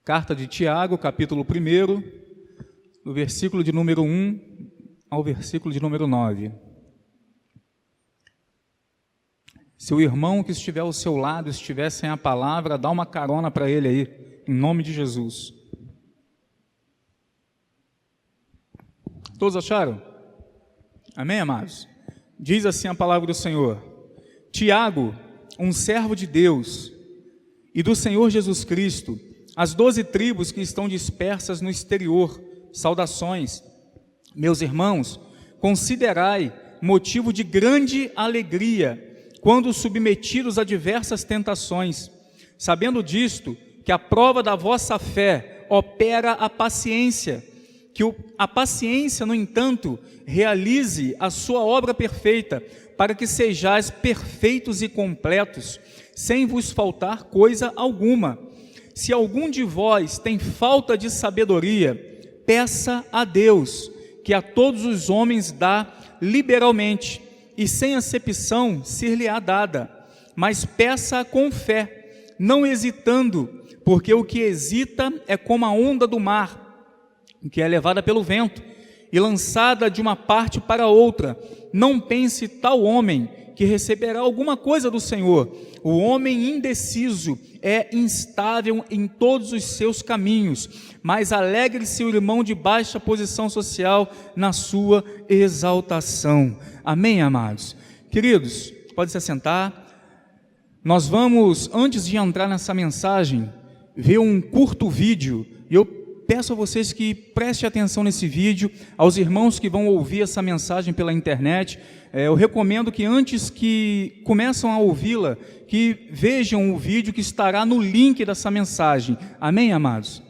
Carta de Tiago, capítulo 1, do versículo de número 1 ao versículo de número 9. Se o irmão que estiver ao seu lado estiver sem a palavra, dá uma carona para ele aí, em nome de Jesus. Todos acharam? Amém, amados? Diz assim a palavra do Senhor: Tiago, um servo de Deus e do Senhor Jesus Cristo, as 12 tribos que estão dispersas no exterior, saudações. Meus irmãos, considerai motivo de grande alegria quando submetidos a diversas tentações, sabendo disto, que a prova da vossa fé opera a paciência, que a paciência, no entanto, realize a sua obra perfeita, para que sejais perfeitos e completos, sem vos faltar coisa alguma. Se algum de vós tem falta de sabedoria, peça a Deus, que a todos os homens dá liberalmente, e sem acepção ser-lhe-á dada, mas peça com fé, não hesitando, porque o que hesita é como a onda do mar, que é levada pelo vento e lançada de uma parte para outra. Não pense tal homem que receberá alguma coisa do Senhor. O homem indeciso é instável em todos os seus caminhos, mas alegre-se o irmão de baixa posição social na sua exaltação. Amém, amados? Queridos, pode se assentar. Nós vamos, antes de entrar nessa mensagem, ver um curto vídeo, e eu peço a vocês que prestem atenção nesse vídeo, aos irmãos que vão ouvir essa mensagem pela internet. Eu recomendo que antes que começam a ouvi-la, que vejam o vídeo que estará no link dessa mensagem. Amém, amados?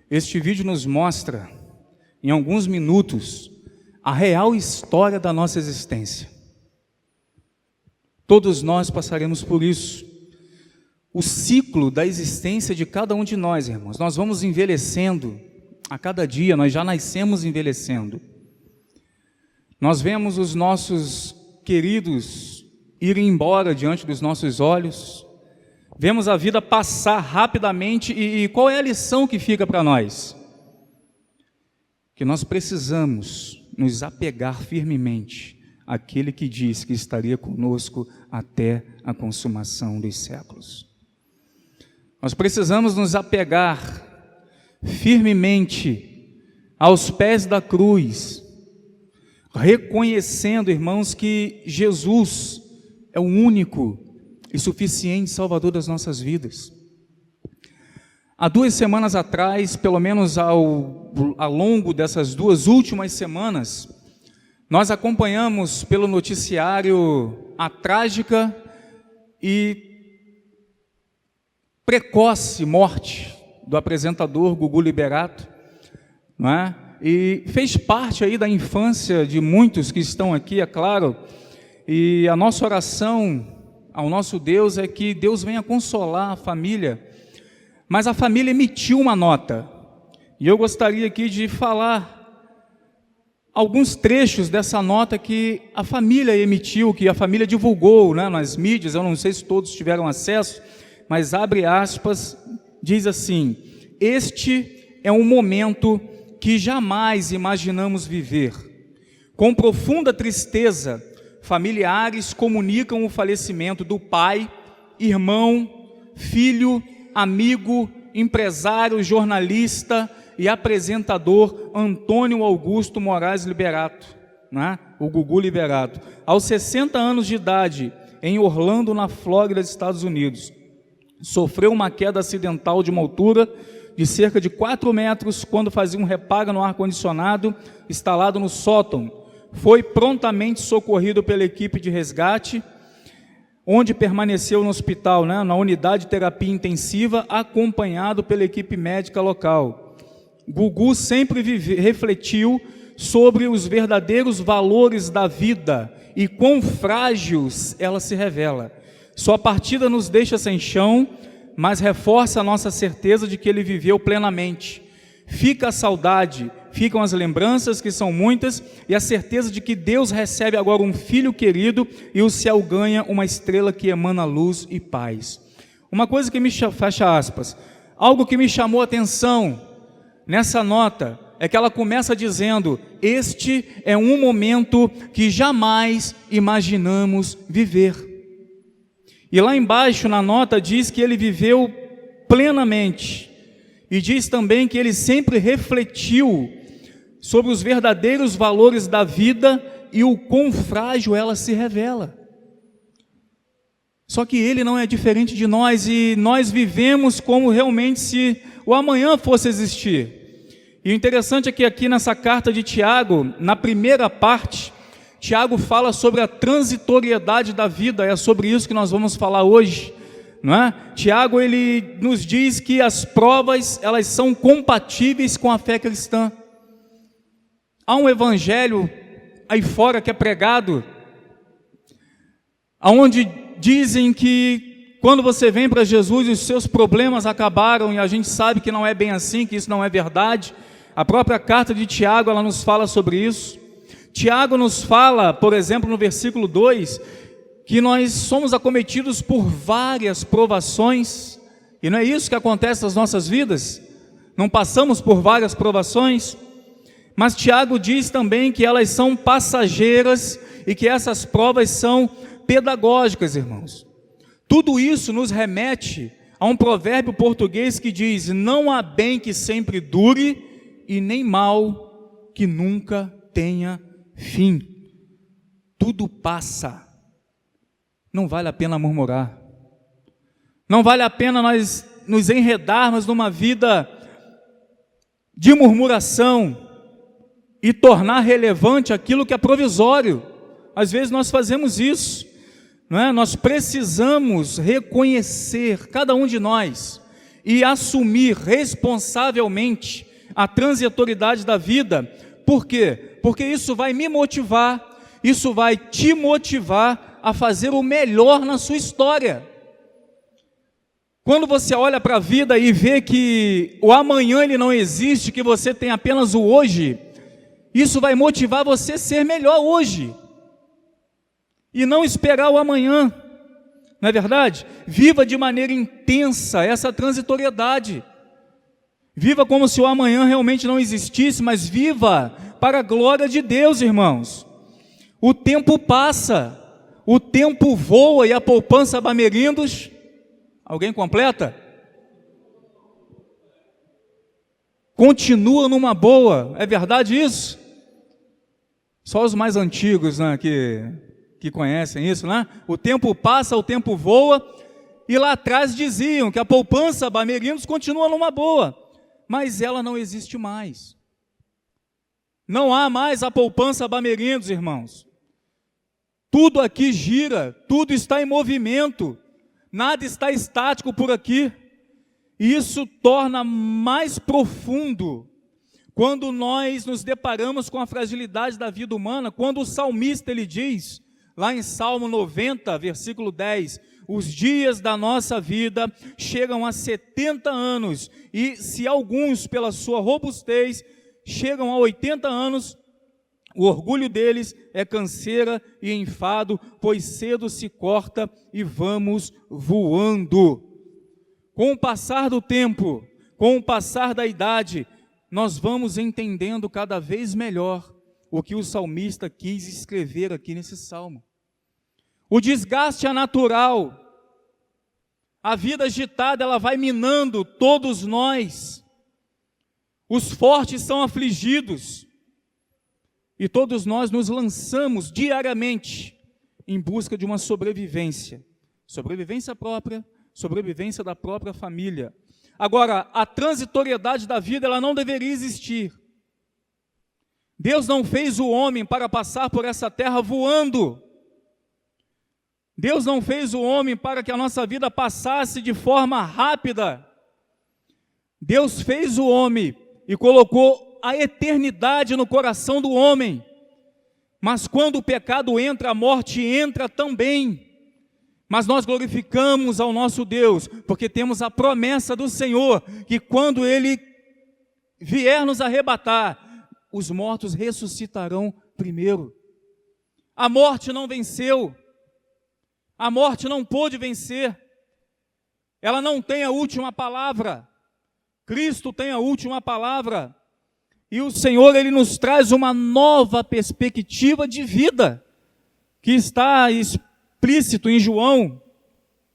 Este vídeo nos mostra, em alguns minutos, a real história da nossa existência. Todos nós passaremos por isso. O ciclo da existência de cada um de nós, irmãos. Nós vamos envelhecendo a cada dia, nós já nascemos envelhecendo. Nós vemos os nossos queridos irem embora diante dos nossos olhos. Vemos a vida passar rapidamente e qual é a lição que fica para nós? Que nós precisamos nos apegar firmemente àquele que diz que estaria conosco até a consumação dos séculos. Nós precisamos nos apegar firmemente aos pés da cruz, reconhecendo, irmãos, que Jesus é o único e suficiente Salvador das nossas vidas. Há 2 semanas atrás, pelo menos ao longo dessas 2 últimas semanas, nós acompanhamos pelo noticiário a trágica e precoce morte do apresentador Gugu Liberato, não é? E fez parte aí da infância de muitos que estão aqui, é claro, e a nossa oração ao nosso Deus é que Deus venha consolar a família, mas a família emitiu uma nota, e eu gostaria aqui de falar alguns trechos dessa nota que a família emitiu, que a família divulgou, né, nas mídias. Eu não sei se todos tiveram acesso, mas abre aspas, diz assim: este é um momento que jamais imaginamos viver. Com profunda tristeza, familiares comunicam o falecimento do pai, irmão, filho, amigo, empresário, jornalista e apresentador Antônio Augusto Moraes Liberato, né? O Gugu Liberato, aos 60 anos de idade, em Orlando, na Flórida, Estados Unidos. Sofreu uma queda acidental de uma altura de cerca de 4 metros quando fazia um reparo no ar-condicionado instalado no sótão. Foi prontamente socorrido pela equipe de resgate, onde permaneceu no hospital, né, na unidade de terapia intensiva, acompanhado pela equipe médica local. Gugu sempre refletiu sobre os verdadeiros valores da vida e quão frágeis ela se revela. Sua partida nos deixa sem chão, mas reforça a nossa certeza de que ele viveu plenamente. Fica a saudade, ficam as lembranças, que são muitas, e a certeza de que Deus recebe agora um filho querido e o céu ganha uma estrela que emana luz e paz. Uma coisa que fecha aspas, algo que me chamou a atenção nessa nota é que ela começa dizendo: este é um momento que jamais imaginamos viver. E lá embaixo na nota diz que ele viveu plenamente. E diz também que ele sempre refletiu sobre os verdadeiros valores da vida e o quão frágil ela se revela. Só que ele não é diferente de nós e nós vivemos como realmente se o amanhã fosse existir. E o interessante é que aqui nessa carta de Tiago, na primeira parte, Tiago fala sobre a transitoriedade da vida, é sobre isso que nós vamos falar hoje. Não é? Tiago, ele nos diz que as provas, elas são compatíveis com a fé cristã. Há um evangelho aí fora que é pregado, onde dizem que quando você vem para Jesus, os seus problemas acabaram, e a gente sabe que não é bem assim, que isso não é verdade. A própria carta de Tiago, ela nos fala sobre isso. Tiago nos fala, por exemplo, no versículo 2, que nós somos acometidos por várias provações, e não é isso que acontece nas nossas vidas? Não passamos por várias provações? Mas Tiago diz também que elas são passageiras e que essas provas são pedagógicas, irmãos. Tudo isso nos remete a um provérbio português que diz: não há bem que sempre dure e nem mal que nunca tenha fim. Tudo passa. Não vale a pena murmurar. Não vale a pena nós nos enredarmos numa vida de murmuração e tornar relevante aquilo que é provisório. Às vezes nós fazemos isso, não é? Nós precisamos reconhecer, cada um de nós, e assumir responsavelmente a transitoriedade da vida. Por quê? Porque isso vai me motivar, isso vai te motivar a fazer o melhor na sua história. Quando você olha para a vida e vê que o amanhã ele não existe, que você tem apenas o hoje, isso vai motivar você a ser melhor hoje e não esperar o amanhã, não é verdade? Viva de maneira intensa essa transitoriedade, viva como se o amanhã realmente não existisse, mas viva para a glória de Deus, irmãos. O tempo passa, o tempo voa e a poupança bamerindos. Alguém completa? Continua numa boa, é verdade isso? Só os mais antigos, né, que conhecem isso, né? O tempo passa, o tempo voa, e lá atrás diziam que a poupança bamerindos continua numa boa, mas ela não existe mais. Não há mais a poupança bamerindos, irmãos. Tudo aqui gira, tudo está em movimento, nada está estático por aqui. E isso torna mais profundo quando nós nos deparamos com a fragilidade da vida humana, quando o salmista ele diz, lá em Salmo 90, versículo 10, os dias da nossa vida chegam a 70 anos, e se alguns pela sua robustez chegam a 80 anos, o orgulho deles é canseira e enfado, pois cedo se corta e vamos voando. Com o passar do tempo, com o passar da idade, nós vamos entendendo cada vez melhor o que o salmista quis escrever aqui nesse salmo. O desgaste é natural, a vida agitada, ela vai minando todos nós. Os fortes são afligidos, e todos nós nos lançamos diariamente em busca de uma sobrevivência. Sobrevivência própria, sobrevivência da própria família. Agora, a transitoriedade da vida, ela não deveria existir. Deus não fez o homem para passar por essa terra voando. Deus não fez o homem para que a nossa vida passasse de forma rápida. Deus fez o homem e colocou a eternidade no coração do homem. Mas quando o pecado entra, a morte entra também. Mas nós glorificamos ao nosso Deus, porque temos a promessa do Senhor, que quando Ele vier nos arrebatar, os mortos ressuscitarão primeiro. A morte não venceu. A morte não pôde vencer. Ela não tem a última palavra. Cristo tem a última palavra. E o Senhor, Ele nos traz uma nova perspectiva de vida, que está explícito em João,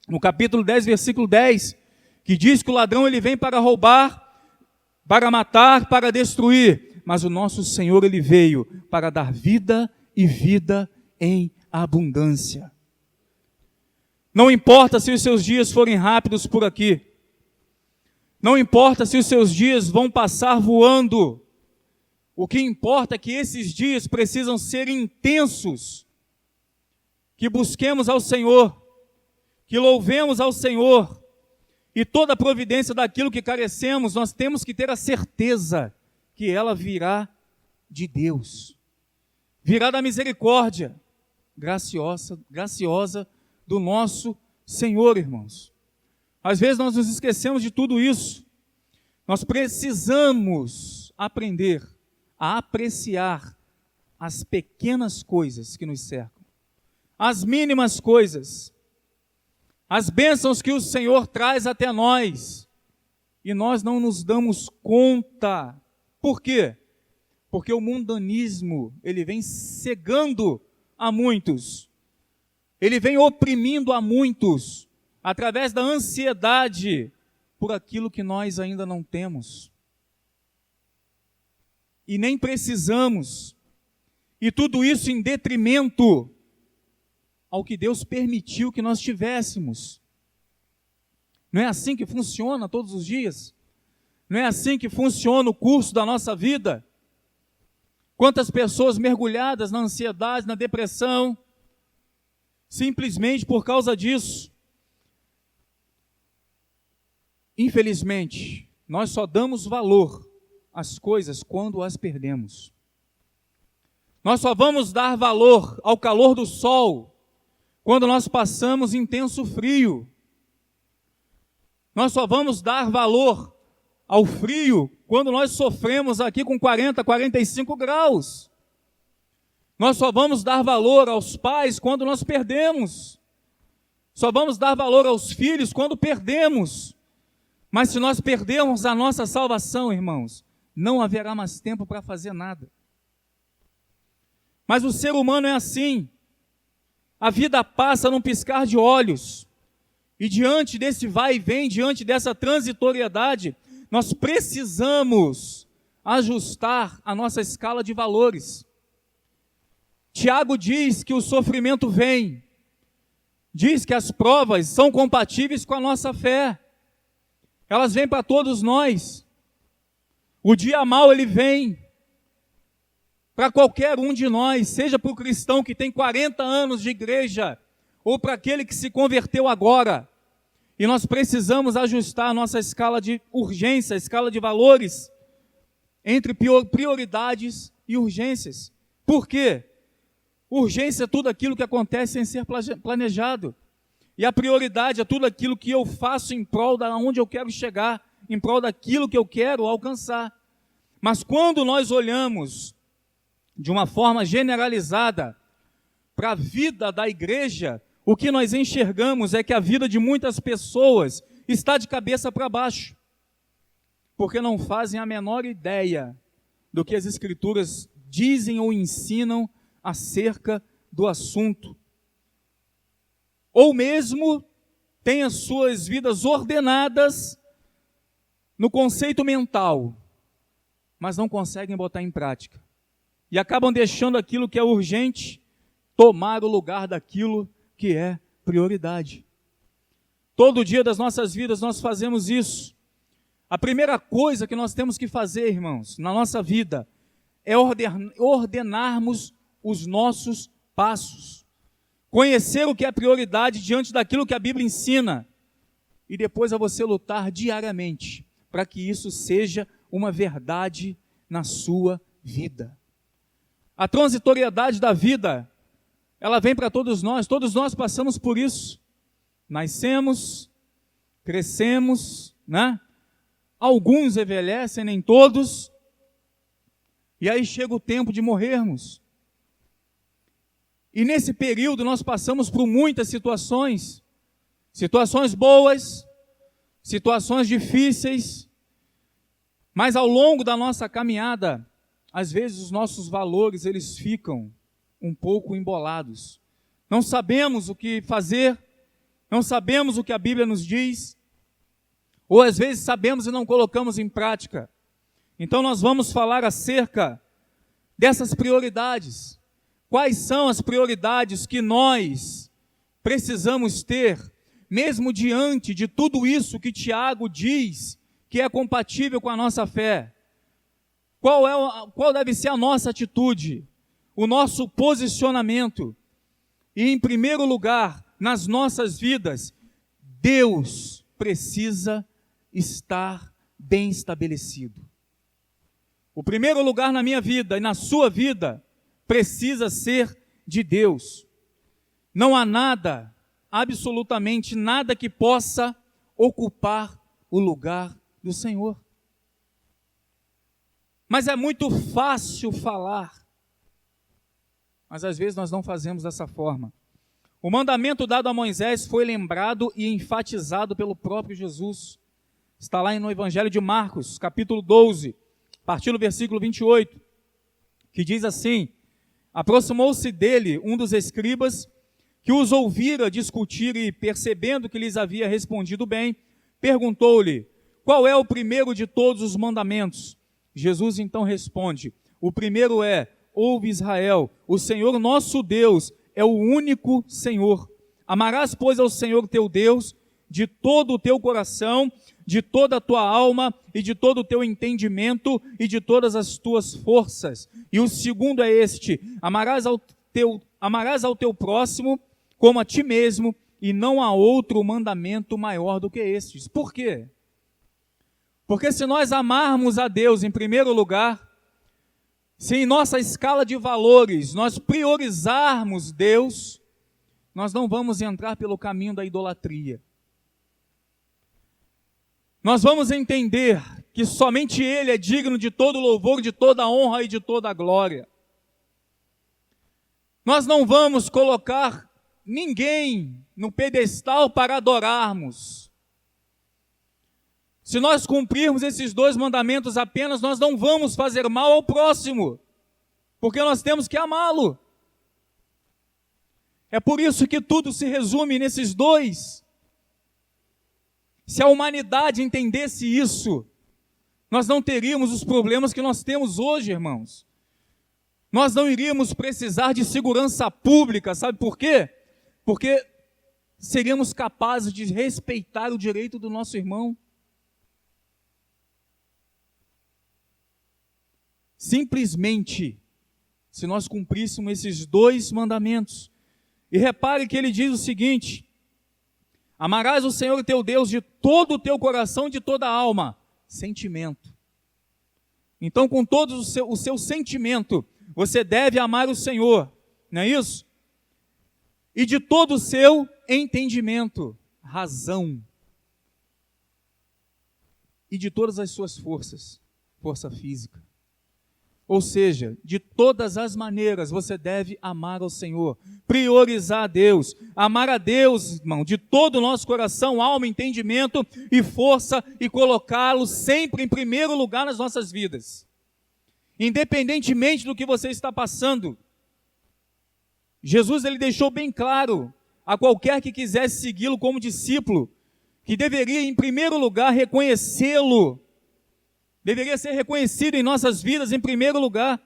no capítulo 10, versículo 10, que diz que o ladrão ele vem para roubar, para matar, para destruir, mas o nosso Senhor, Ele veio para dar vida e vida em abundância. Não importa se os seus dias forem rápidos por aqui, não importa se os seus dias vão passar voando, o que importa é que esses dias precisam ser intensos, que busquemos ao Senhor, que louvemos ao Senhor, e toda a providência daquilo que carecemos, nós temos que ter a certeza que ela virá de Deus, virá da misericórdia graciosa do nosso Senhor, irmãos. Às vezes nós nos esquecemos de tudo isso. Nós precisamos aprender a apreciar as pequenas coisas que nos cercam, as mínimas coisas, as bênçãos que o Senhor traz até nós, e nós não nos damos conta. Por quê? Porque o mundanismo, ele vem cegando a muitos, ele vem oprimindo a muitos, através da ansiedade por aquilo que nós ainda não temos. E nem precisamos. E tudo isso em detrimento ao que Deus permitiu que nós tivéssemos. Não é assim que funciona todos os dias? Não é assim que funciona o curso da nossa vida? Quantas pessoas mergulhadas na ansiedade, na depressão, simplesmente por causa disso. Infelizmente, nós só damos valor às coisas quando as perdemos. Nós só vamos dar valor ao calor do sol quando nós passamos intenso frio. Nós só vamos dar valor ao frio quando nós sofremos aqui com 40, 45 graus. Nós só vamos dar valor aos pais quando nós perdemos. Só vamos dar valor aos filhos quando perdemos. Mas se nós perdermos a nossa salvação, irmãos, não haverá mais tempo para fazer nada. Mas o ser humano é assim. A vida passa num piscar de olhos. E diante desse vai e vem, diante dessa transitoriedade, nós precisamos ajustar a nossa escala de valores. Tiago diz que o sofrimento vem, diz que as provas são compatíveis com a nossa fé. Elas vêm para todos nós. O dia mau ele vem para qualquer um de nós, seja para o cristão que tem 40 anos de igreja, ou para aquele que se converteu agora. E nós precisamos ajustar a nossa escala de urgência, a escala de valores, entre prioridades e urgências. Por quê? Urgência é tudo aquilo que acontece sem ser planejado. E a prioridade é tudo aquilo que eu faço em prol de onde eu quero chegar, em prol daquilo que eu quero alcançar. Mas quando nós olhamos de uma forma generalizada para a vida da igreja, o que nós enxergamos é que a vida de muitas pessoas está de cabeça para baixo, porque não fazem a menor ideia do que as Escrituras dizem ou ensinam acerca do assunto. Ou mesmo têm as suas vidas ordenadas no conceito mental, mas não conseguem botar em prática. E acabam deixando aquilo que é urgente tomar o lugar daquilo que é prioridade. Todo dia das nossas vidas nós fazemos isso. A primeira coisa que nós temos que fazer, irmãos, na nossa vida, é ordenarmos os nossos passos. Conhecer o que é prioridade diante daquilo que a Bíblia ensina. E depois é você lutar diariamente para que isso seja uma verdade na sua vida. A transitoriedade da vida, ela vem para todos nós passamos por isso. Nascemos, crescemos, né? alguns envelhecem, nem todos, e aí chega o tempo de morrermos. E nesse período nós passamos por muitas situações, situações boas, situações difíceis, mas ao longo da nossa caminhada, às vezes os nossos valores eles ficam um pouco embolados. Não sabemos o que fazer, não sabemos o que a Bíblia nos diz, ou às vezes sabemos e não colocamos em prática. Então nós vamos falar acerca dessas prioridades. Quais são as prioridades que nós precisamos ter, mesmo diante de tudo isso que Tiago diz que é compatível com a nossa fé? Qual deve ser a nossa atitude, o nosso posicionamento? E em primeiro lugar, nas nossas vidas, Deus precisa estar bem estabelecido. O primeiro lugar na minha vida e na sua vida precisa ser de Deus. Não há nada, absolutamente nada que possa ocupar o lugar do Senhor. Mas é muito fácil falar, mas às vezes nós não fazemos dessa forma. O mandamento dado a Moisés foi lembrado e enfatizado pelo próprio Jesus. Está lá no Evangelho de Marcos, capítulo 12, a partir do versículo 28, que diz assim: aproximou-se dele um dos escribas, que os ouvira discutir e, percebendo que lhes havia respondido bem, perguntou-lhe: qual é o primeiro de todos os mandamentos? Jesus então responde: o primeiro é: ouve Israel, o Senhor nosso Deus é o único Senhor. Amarás, pois, ao Senhor teu Deus de todo o teu coração, de toda a tua alma e de todo o teu entendimento e de todas as tuas forças. E o segundo é este: amarás ao teu próximo como a ti mesmo, e não há outro mandamento maior do que estes. Por quê? Porque se nós amarmos a Deus em primeiro lugar, se em nossa escala de valores nós priorizarmos Deus, nós não vamos entrar pelo caminho da idolatria. Nós vamos entender que somente Ele é digno de todo louvor, de toda honra e de toda glória. Nós não vamos colocar ninguém no pedestal para adorarmos. Se nós cumprirmos esses dois mandamentos apenas, nós não vamos fazer mal ao próximo, porque nós temos que amá-lo. É por isso que tudo se resume nesses dois. Se a humanidade entendesse isso, nós não teríamos os problemas que nós temos hoje, irmãos. Nós não iríamos precisar de segurança pública, sabe por quê? Porque seríamos capazes de respeitar o direito do nosso irmão. Simplesmente, se nós cumpríssemos esses dois mandamentos. E repare que ele diz o seguinte: amarás o Senhor teu Deus de todo o teu coração, de toda a alma. Sentimento. Então, com todo o seu sentimento, você deve amar o Senhor, não é isso? E de todo o seu entendimento, razão. E de todas as suas forças, força física. Ou seja, de todas as maneiras você deve amar ao Senhor, priorizar a Deus, amar a Deus, irmão, de todo o nosso coração, alma, entendimento e força, e colocá-lo sempre em primeiro lugar nas nossas vidas. Independentemente do que você está passando, Jesus ele deixou bem claro a qualquer que quisesse segui-lo como discípulo, que deveria em primeiro lugar reconhecê-lo, deveria ser reconhecido em nossas vidas em primeiro lugar,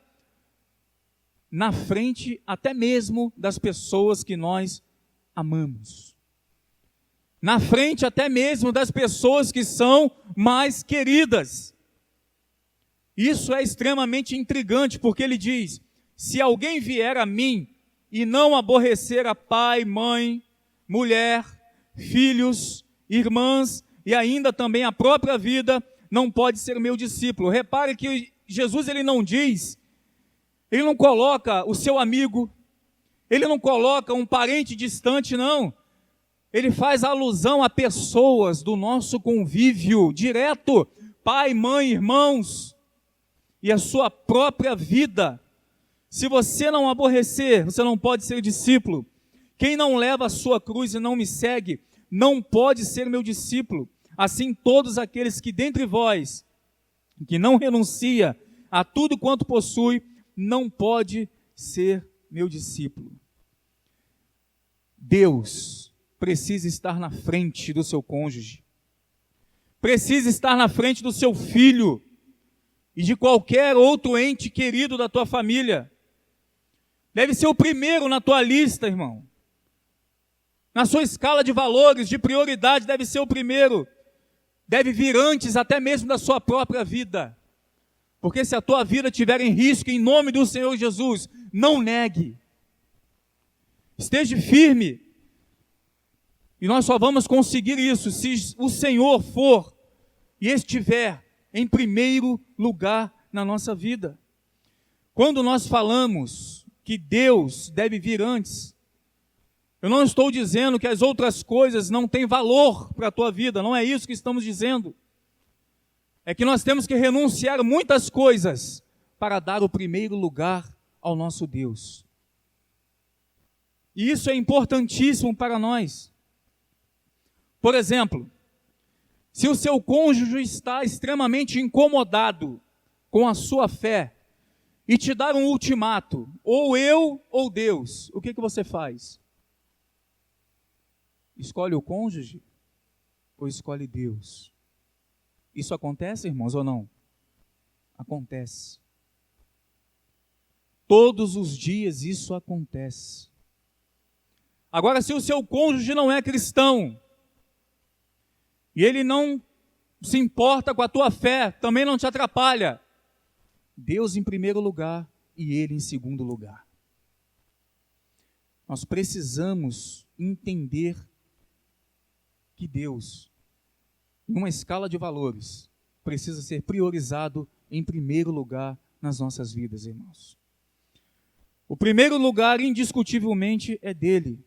na frente até mesmo das pessoas que nós amamos, na frente até mesmo das pessoas que são mais queridas. Isso é extremamente intrigante, porque ele diz: se alguém vier a mim e não aborrecer a pai, mãe, mulher, filhos, irmãs e ainda também a própria vida, não pode ser meu discípulo. Repare que Jesus ele não diz, ele não coloca o seu amigo, ele não coloca um parente distante, não. Ele faz alusão a pessoas do nosso convívio direto, pai, mãe, irmãos e a sua própria vida. Se você não aborrecer, você não pode ser discípulo. Quem não leva a sua cruz e não me segue, não pode ser meu discípulo. Assim, todos aqueles que dentre vós, que não renuncia a tudo quanto possui, não pode ser meu discípulo. Deus precisa estar na frente do seu cônjuge, precisa estar na frente do seu filho e de qualquer outro ente querido da tua família. Deve ser o primeiro na tua lista, irmão. Na sua escala de valores, de prioridade, deve ser o primeiro. Deve vir antes até mesmo da sua própria vida. Porque se a tua vida estiver em risco, em nome do Senhor Jesus, não negue. Esteja firme. E nós só vamos conseguir isso se o Senhor for e estiver em primeiro lugar na nossa vida. Quando nós falamos que Deus deve vir antes, eu não estou dizendo que as outras coisas não têm valor para a tua vida, não é isso que estamos dizendo. É que nós temos que renunciar a muitas coisas para dar o primeiro lugar ao nosso Deus. E isso é importantíssimo para nós. Por exemplo, se o seu cônjuge está extremamente incomodado com a sua fé e te dar um ultimato, ou eu ou Deus, o que você faz? Escolhe o cônjuge ou escolhe Deus? Isso acontece, irmãos, ou não? Acontece. Todos os dias isso acontece. Agora, se o seu cônjuge não é cristão, e ele não se importa com a tua fé, também não te atrapalha, Deus em primeiro lugar e ele em segundo lugar. Nós precisamos entender que Deus, em uma escala de valores, precisa ser priorizado em primeiro lugar nas nossas vidas, irmãos. O primeiro lugar, indiscutivelmente, é dele.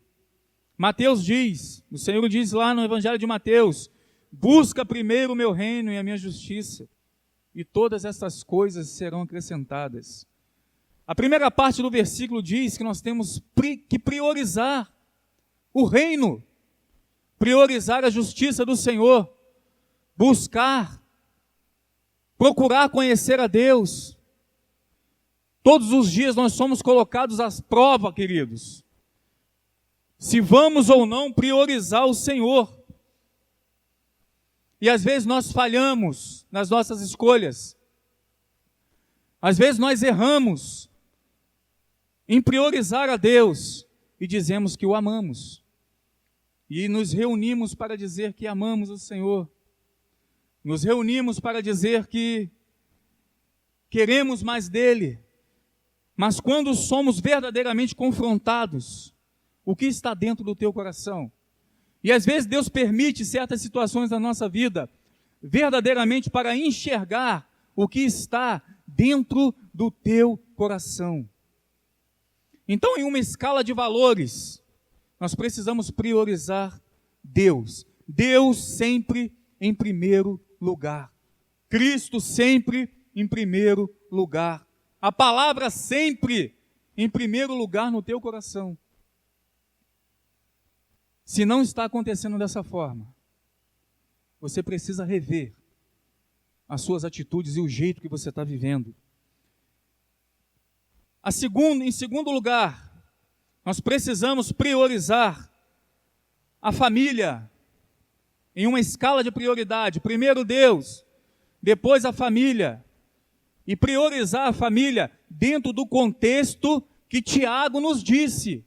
Mateus diz, o Senhor diz lá no Evangelho de Mateus, busca primeiro o meu reino e a minha justiça, e todas essas coisas serão acrescentadas. A primeira parte do versículo diz que nós temos que priorizar o reino, priorizar a justiça do Senhor, buscar, procurar conhecer a Deus. Todos os dias nós somos colocados à prova, queridos, se vamos ou não priorizar o Senhor. E às vezes nós falhamos nas nossas escolhas. Às vezes nós erramos em priorizar a Deus e dizemos que o amamos. E nos reunimos para dizer que amamos o Senhor. Nos reunimos para dizer que queremos mais dele. Mas quando somos verdadeiramente confrontados, o que está dentro do teu coração? E às vezes Deus permite certas situações na nossa vida, verdadeiramente para enxergar o que está dentro do teu coração. Então, em uma escala de valores, nós precisamos priorizar Deus. Deus sempre em primeiro lugar. Cristo sempre em primeiro lugar. A palavra sempre em primeiro lugar no teu coração. Se não está acontecendo dessa forma, você precisa rever as suas atitudes e o jeito que você está vivendo. Em segundo lugar, nós precisamos priorizar a família em uma escala de prioridade. Primeiro Deus, depois a família. E priorizar a família dentro do contexto que Tiago nos disse.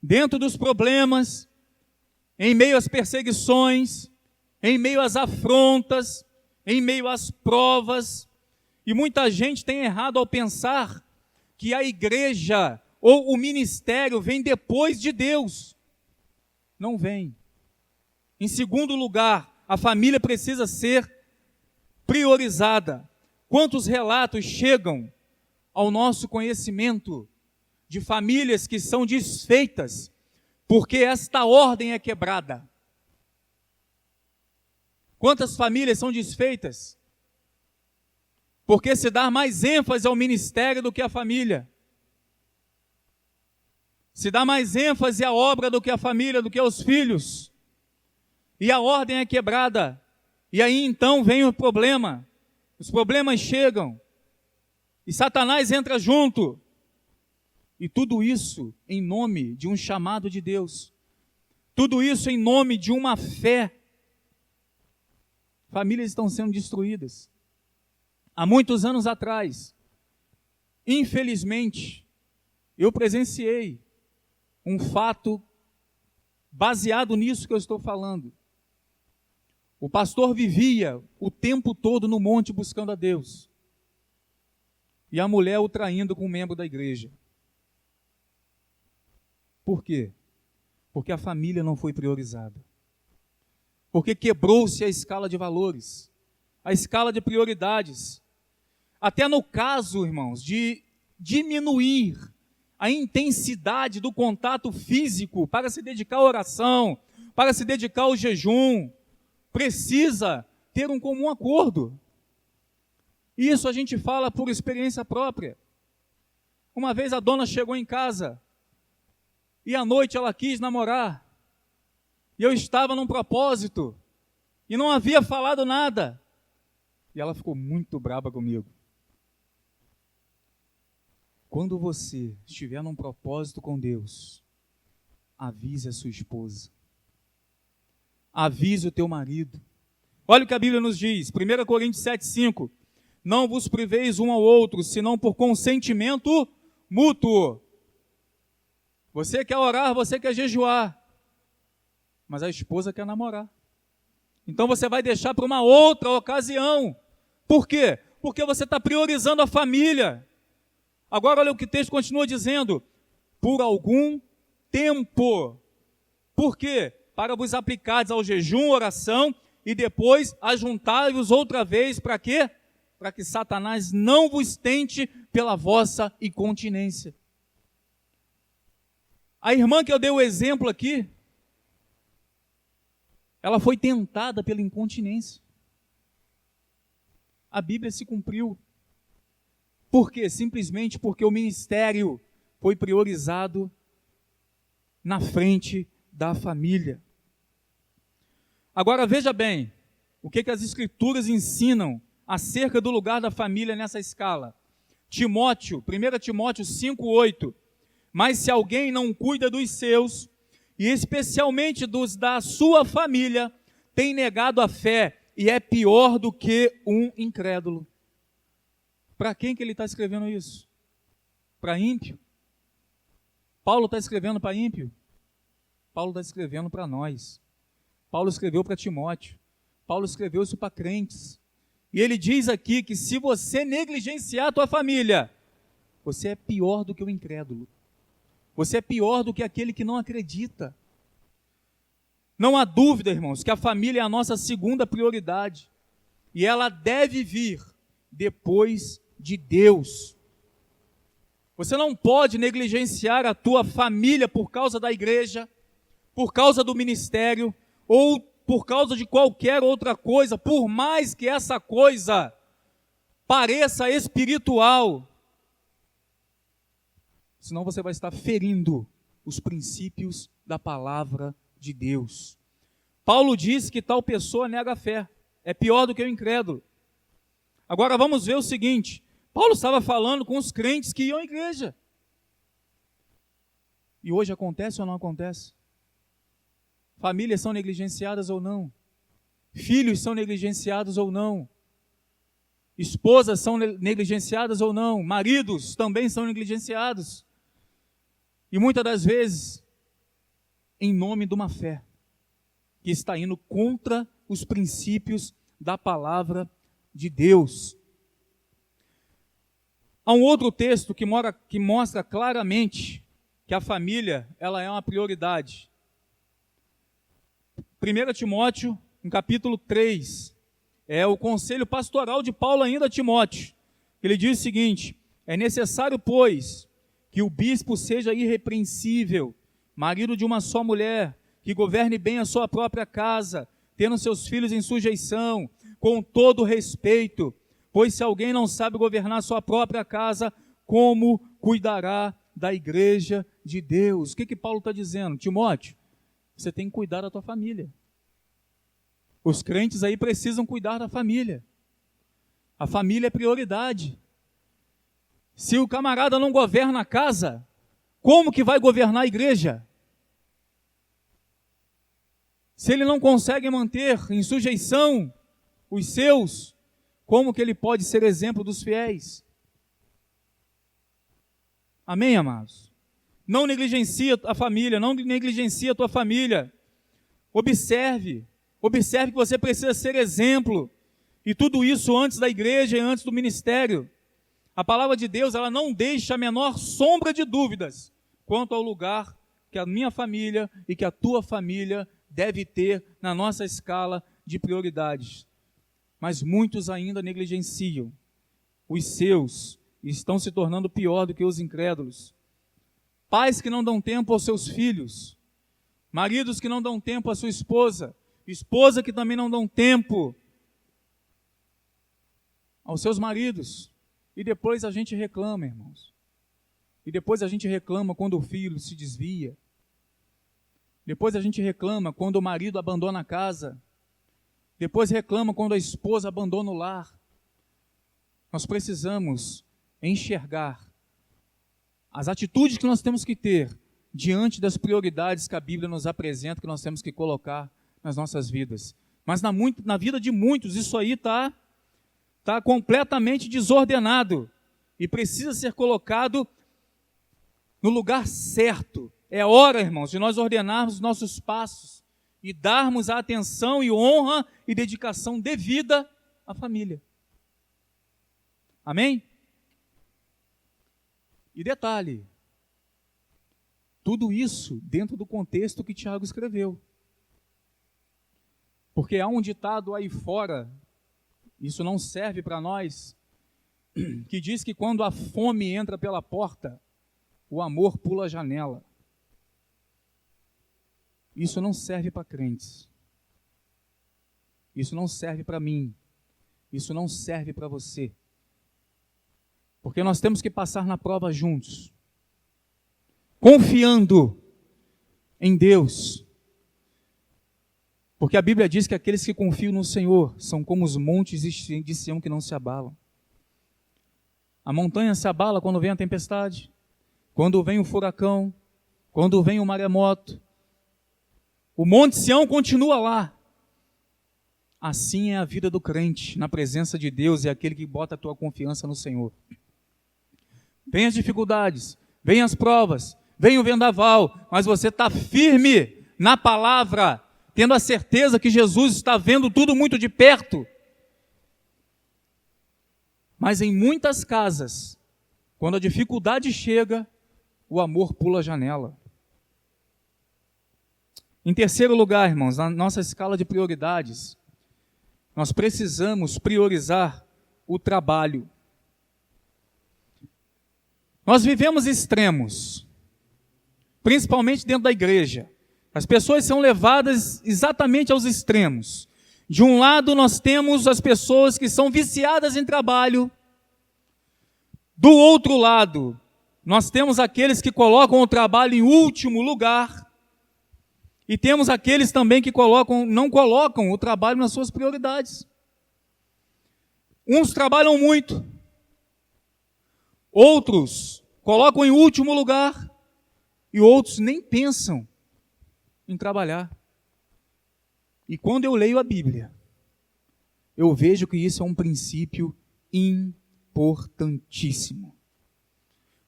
Dentro dos problemas, em meio às perseguições, em meio às afrontas, em meio às provas. E muita gente tem errado ao pensar que a igreja ou o ministério vem depois de Deus. Não vem. Em segundo lugar, a família precisa ser priorizada. Quantos relatos chegam ao nosso conhecimento de famílias que são desfeitas porque esta ordem é quebrada? Quantas famílias são desfeitas? Porque se dá mais ênfase ao ministério do que à família. Se dá mais ênfase à obra do que à família, do que aos filhos. E a ordem é quebrada. E aí então vem o problema. Os problemas chegam. E Satanás entra junto. E tudo isso em nome de um chamado de Deus. Tudo isso em nome de uma fé. Famílias estão sendo destruídas. Há muitos anos atrás, infelizmente, eu presenciei um fato baseado nisso que eu estou falando. O pastor vivia o tempo todo no monte buscando a Deus. E a mulher o traindo com um membro da igreja. Por quê? Porque a família não foi priorizada. Porque quebrou-se a escala de valores, a escala de prioridades. Até no caso, irmãos, de diminuir a intensidade do contato físico para se dedicar à oração, para se dedicar ao jejum, precisa ter um comum acordo. Isso a gente fala por experiência própria. Uma vez a dona chegou em casa e à noite ela quis namorar. E eu estava num propósito e não havia falado nada. E ela ficou muito brava comigo. Quando você estiver num propósito com Deus, avise a sua esposa. Avise o teu marido. Olha o que a Bíblia nos diz, 1 Coríntios 7,5. Não vos priveis um ao outro, senão por consentimento mútuo. Você quer orar, você quer jejuar, mas a esposa quer namorar. Então você vai deixar para uma outra ocasião. Por quê? Porque você está priorizando a família. Agora olha o que o texto continua dizendo. Por algum tempo. Por quê? Para vos aplicardes ao jejum, oração, e depois ajuntai-vos outra vez, para quê? Para que Satanás não vos tente pela vossa incontinência. A irmã que eu dei o exemplo aqui, ela foi tentada pela incontinência. A Bíblia se cumpriu. Por quê? Simplesmente porque o ministério foi priorizado na frente da família. Agora veja bem, o que as Escrituras ensinam acerca do lugar da família nessa escala. 1 Timóteo 5,8. Mas se alguém não cuida dos seus, e especialmente dos da sua família, tem negado a fé e é pior do que um incrédulo. Para quem que ele está escrevendo isso? Para ímpio? Paulo está escrevendo para ímpio? Paulo está escrevendo para nós. Paulo escreveu para Timóteo. Paulo escreveu isso para crentes. E ele diz aqui que se você negligenciar a tua família, você é pior do que o incrédulo. Você é pior do que aquele que não acredita. Não há dúvida, irmãos, que a família é a nossa segunda prioridade. E ela deve vir depois de Deus. Você não pode negligenciar a tua família por causa da igreja, por causa do ministério, ou por causa de qualquer outra coisa, por mais que essa coisa pareça espiritual. Senão você vai estar ferindo os princípios da palavra de Deus. Paulo diz que tal pessoa nega a fé. É pior do que o incrédulo. Agora vamos ver o seguinte. Paulo estava falando com os crentes que iam à igreja. E hoje acontece ou não acontece? Famílias são negligenciadas ou não? Filhos são negligenciados ou não? Esposas são negligenciadas ou não? Maridos também são negligenciados. E muitas das vezes, em nome de uma fé que está indo contra os princípios da palavra de Deus. Há um outro texto que mostra claramente que a família ela é uma prioridade. 1 Timóteo, no capítulo 3, é o conselho pastoral de Paulo ainda a Timóteo. Ele diz o seguinte: é necessário, pois, que o bispo seja irrepreensível, marido de uma só mulher, que governe bem a sua própria casa, tendo seus filhos em sujeição, com todo respeito, pois se alguém não sabe governar sua própria casa, como cuidará da igreja de Deus? O que Paulo está dizendo? Timóteo, você tem que cuidar da tua família. Os crentes aí precisam cuidar da família. A família é prioridade. Se o camarada não governa a casa, como que vai governar a igreja? Se ele não consegue manter em sujeição os seus, como que ele pode ser exemplo dos fiéis? Amém, amados? Não negligencie a família, não negligencie a tua família. Observe que você precisa ser exemplo. E tudo isso antes da igreja e antes do ministério. A palavra de Deus, ela não deixa a menor sombra de dúvidas quanto ao lugar que a minha família e que a tua família deve ter na nossa escala de prioridades. Mas muitos ainda negligenciam os seus e estão se tornando pior do que os incrédulos. Pais que não dão tempo aos seus filhos, maridos que não dão tempo à sua esposa, esposa que também não dão tempo aos seus maridos. E depois a gente reclama, irmãos. E depois a gente reclama quando o filho se desvia. Depois a gente reclama quando o marido abandona a casa. Depois reclama quando a esposa abandona o lar. Nós precisamos enxergar as atitudes que nós temos que ter diante das prioridades que a Bíblia nos apresenta, que nós temos que colocar nas nossas vidas. Mas na vida de muitos isso aí está completamente desordenado e precisa ser colocado no lugar certo. É hora, irmãos, de nós ordenarmos os nossos passos e darmos a atenção e honra e dedicação devida à família. Amém? E detalhe, tudo isso dentro do contexto que Tiago escreveu. Porque há um ditado aí fora, isso não serve para nós, que diz que quando a fome entra pela porta, o amor pula a janela. Isso não serve para crentes. Isso não serve para mim. Isso não serve para você. Porque nós temos que passar na prova juntos, confiando em Deus. Porque a Bíblia diz que aqueles que confiam no Senhor são como os montes de Sião que não se abalam. A montanha se abala quando vem a tempestade, quando vem o furacão, quando vem o maremoto. O monte Sião continua lá. Assim é a vida do crente, na presença de Deus, e aquele que bota a tua confiança no Senhor. Vem as dificuldades, vem as provas, vem o vendaval, mas você está firme na palavra, tendo a certeza que Jesus está vendo tudo muito de perto. Mas em muitas casas, quando a dificuldade chega, o amor pula a janela. Em terceiro lugar, irmãos, na nossa escala de prioridades, nós precisamos priorizar o trabalho. Nós vivemos extremos, principalmente dentro da igreja. As pessoas são levadas exatamente aos extremos. De um lado, nós temos as pessoas que são viciadas em trabalho. Do outro lado, nós temos aqueles que colocam o trabalho em último lugar. E temos aqueles também que não colocam o trabalho nas suas prioridades. Uns trabalham muito. Outros colocam em último lugar. E outros nem pensam em trabalhar. E quando eu leio a Bíblia, eu vejo que isso é um princípio importantíssimo.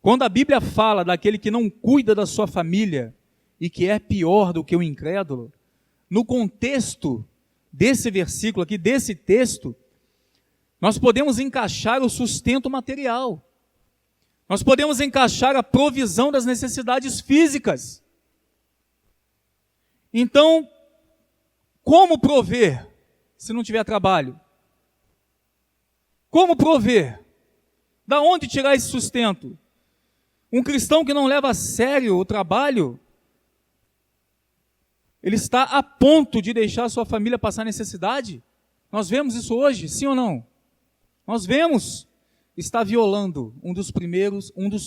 Quando a Bíblia fala daquele que não cuida da sua família e que é pior do que o incrédulo, no contexto desse versículo aqui, desse texto, nós podemos encaixar o sustento material. Nós podemos encaixar a provisão das necessidades físicas. Então, como prover se não tiver trabalho? Como prover? Da onde tirar esse sustento? Um cristão que não leva a sério o trabalho, ele está a ponto de deixar a sua família passar necessidade? Nós vemos isso hoje, sim ou não? Nós vemos. Está violando um dos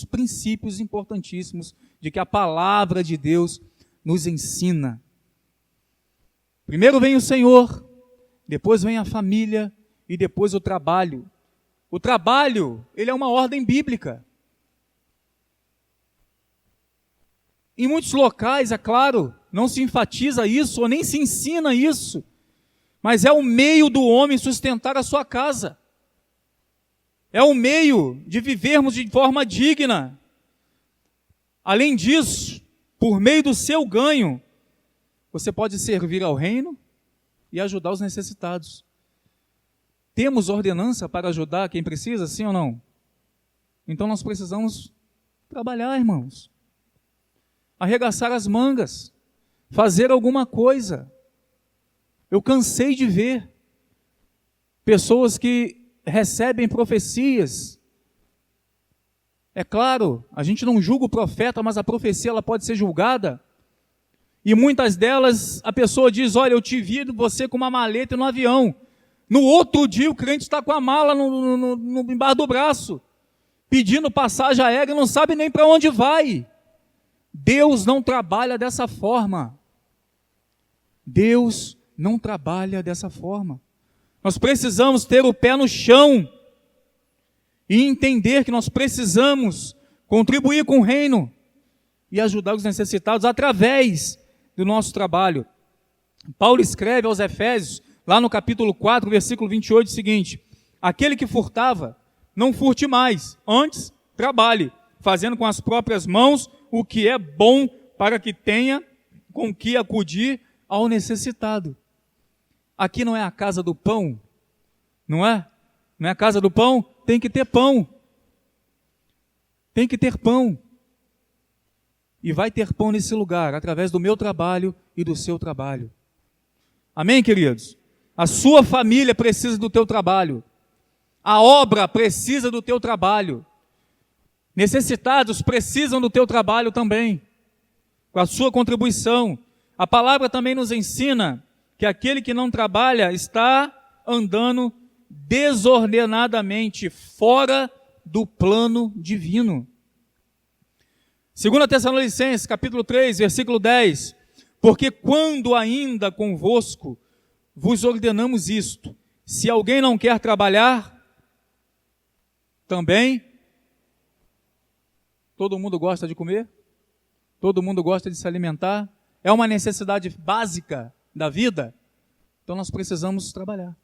princípios importantíssimos de que a palavra de Deus nos ensina. Primeiro vem o Senhor, depois vem a família e depois o trabalho. O trabalho, ele é uma ordem bíblica. Em muitos locais, é claro, não se enfatiza isso ou nem se ensina isso, mas é o meio do homem sustentar a sua casa. É o meio de vivermos de forma digna. Além disso, por meio do seu ganho, você pode servir ao reino e ajudar os necessitados. Temos ordenança para ajudar quem precisa, sim ou não? Então nós precisamos trabalhar, irmãos. Arregaçar as mangas. Fazer alguma coisa. Eu cansei de ver pessoas que recebem profecias. É claro, a gente não julga o profeta, mas a profecia ela pode ser julgada. E muitas delas, a pessoa diz, olha, eu te vi você com uma maleta no avião. No outro dia, o crente está com a mala embaixo do braço, pedindo passagem aérea, não sabe nem para onde vai. Deus não trabalha dessa forma. Deus não trabalha dessa forma. Nós precisamos ter o pé no chão e entender que nós precisamos contribuir com o reino e ajudar os necessitados através do nosso trabalho. Paulo escreve aos Efésios, lá no capítulo 4, versículo 28, o seguinte: aquele que furtava, não furte mais, antes trabalhe, fazendo com as próprias mãos o que é bom, para que tenha com que acudir ao necessitado. Aqui não é a casa do pão, não é? Não é a casa do pão? Tem que ter pão. Tem que ter pão. E vai ter pão nesse lugar, através do meu trabalho e do seu trabalho. Amém, queridos? A sua família precisa do teu trabalho. A obra precisa do teu trabalho. Necessitados precisam do teu trabalho também, com a sua contribuição. A palavra também nos ensina que aquele que não trabalha está andando desordenadamente, fora do plano divino. 2 Tessalonicenses, capítulo 3, versículo 10. Porque quando ainda convosco vos ordenamos isto, se alguém não quer trabalhar, também, todo mundo gosta de comer? Todo mundo gosta de se alimentar? É uma necessidade básica da vida? Então nós precisamos trabalhar.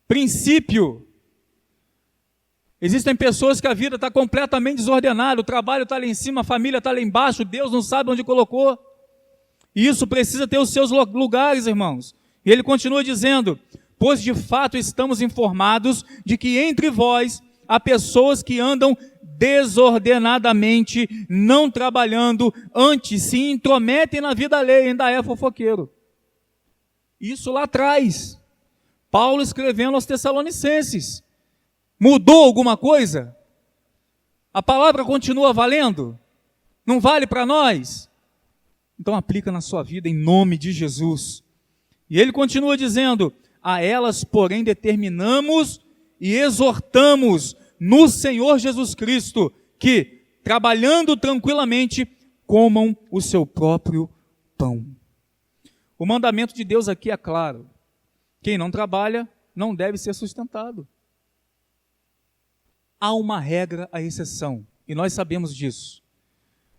Princípio. Existem pessoas que a vida está completamente desordenada, o trabalho está lá em cima, a família está lá embaixo, Deus não sabe onde colocou. E isso precisa ter os seus lugares, irmãos. E ele continua dizendo, pois de fato estamos informados de que entre vós há pessoas que andam desordenadamente, não trabalhando, antes se intrometem na vida alheia, ainda é fofoqueiro. Isso lá atrás. Paulo escrevendo aos Tessalonicenses. Mudou alguma coisa? A palavra continua valendo? Não vale para nós? Então aplica na sua vida em nome de Jesus. E ele continua dizendo, a elas, porém, determinamos e exortamos no Senhor Jesus Cristo, que, trabalhando tranquilamente, comam o seu próprio pão. O mandamento de Deus aqui é claro. Quem não trabalha não deve ser sustentado. Há uma regra à exceção, e nós sabemos disso.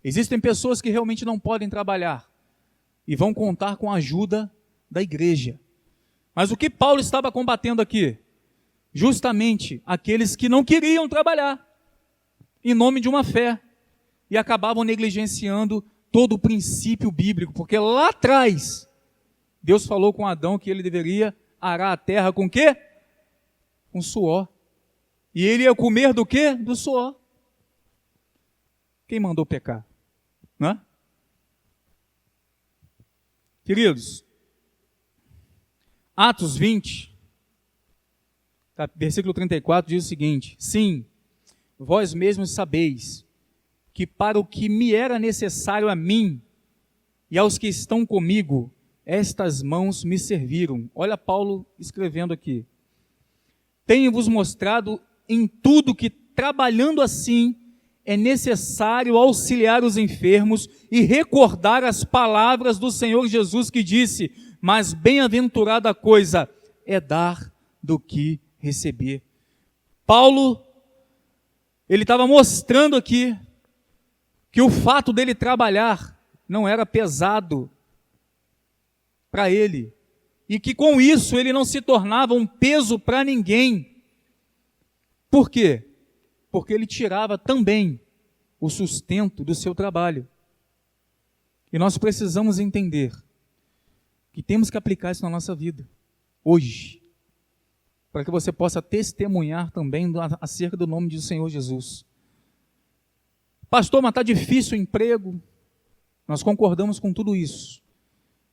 Existem pessoas que realmente não podem trabalhar e vão contar com a ajuda da igreja. Mas o que Paulo estava combatendo aqui? Justamente aqueles que não queriam trabalhar em nome de uma fé e acabavam negligenciando todo o princípio bíblico, porque lá atrás Deus falou com Adão que ele deveria arar a terra com o quê? Com suor. E ele ia comer do quê? Do suor. Quem mandou pecar? Não é? Queridos, Atos 20, versículo 34 diz o seguinte: sim, vós mesmos sabeis que para o que me era necessário a mim e aos que estão comigo, estas mãos me serviram. Olha Paulo escrevendo aqui. Tenho-vos mostrado em tudo que, trabalhando assim, é necessário auxiliar os enfermos e recordar as palavras do Senhor Jesus que disse, mas bem-aventurada coisa é dar do que receber. Paulo, ele estava mostrando aqui que o fato dele trabalhar não era pesado para ele, e que com isso ele não se tornava um peso para ninguém. Por quê? Porque ele tirava também o sustento do seu trabalho. E nós precisamos entender que temos que aplicar isso na nossa vida, hoje, para que você possa testemunhar também acerca do nome do Senhor Jesus. Pastor, mas está difícil o emprego. Nós concordamos com tudo isso.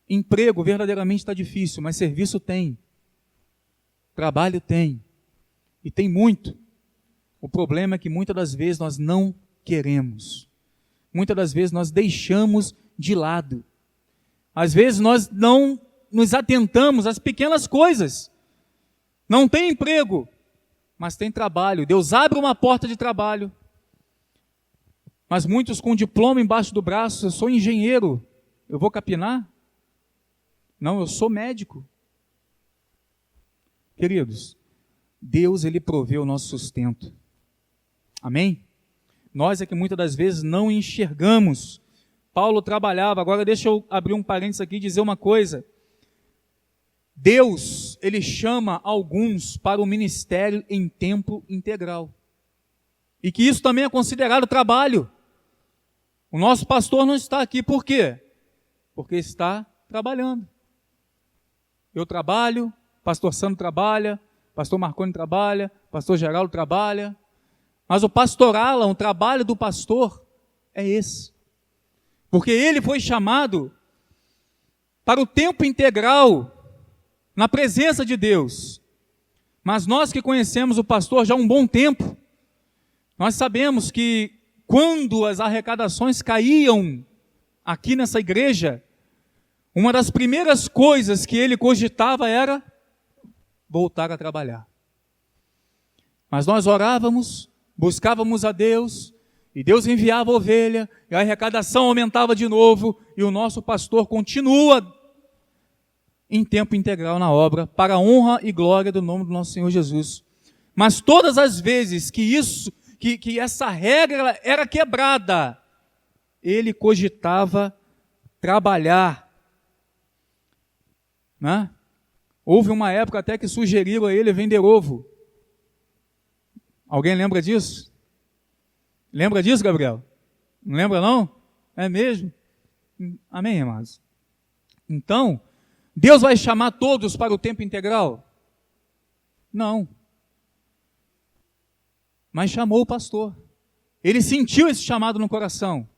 Emprego verdadeiramente está difícil, mas serviço tem. Trabalho tem. E tem muito. O problema é que muitas das vezes nós não queremos. Muitas das vezes nós deixamos de lado. Às vezes nós não nos atentamos às pequenas coisas. Não tem emprego, mas tem trabalho. Deus abre uma porta de trabalho. Mas muitos com diploma embaixo do braço, eu sou engenheiro, eu vou capinar? Não, eu sou médico. Queridos, Deus, Ele provê o nosso sustento. Amém? Nós é que muitas das vezes não enxergamos. Paulo trabalhava, agora deixa eu abrir um parênteses aqui e dizer uma coisa. Deus, Ele chama alguns para o ministério em tempo integral. E que isso também é considerado trabalho. O nosso pastor não está aqui, por quê? Porque está trabalhando. Eu trabalho, pastor Sandro trabalha, pastor Marconi trabalha, pastor Geraldo trabalha. Mas o pastor Alan, o trabalho do pastor é esse. Porque ele foi chamado para o tempo integral, na presença de Deus. Mas nós que conhecemos o pastor já há um bom tempo, nós sabemos que quando as arrecadações caíam aqui nessa igreja, uma das primeiras coisas que ele cogitava era voltar a trabalhar. Mas nós orávamos, buscávamos a Deus, e Deus enviava a ovelha, e a arrecadação aumentava de novo, e o nosso pastor continua em tempo integral na obra, para a honra e glória do nome do nosso Senhor Jesus. Mas todas as vezes que essa regra era quebrada, ele cogitava trabalhar. Né? Houve uma época até que sugeriram a ele vender ovo. Alguém lembra disso? Lembra disso, Gabriel? Não lembra não? É mesmo? Amém, amados? Então, Deus vai chamar todos para o tempo integral? Não. Mas chamou o pastor. Ele sentiu esse chamado no coração.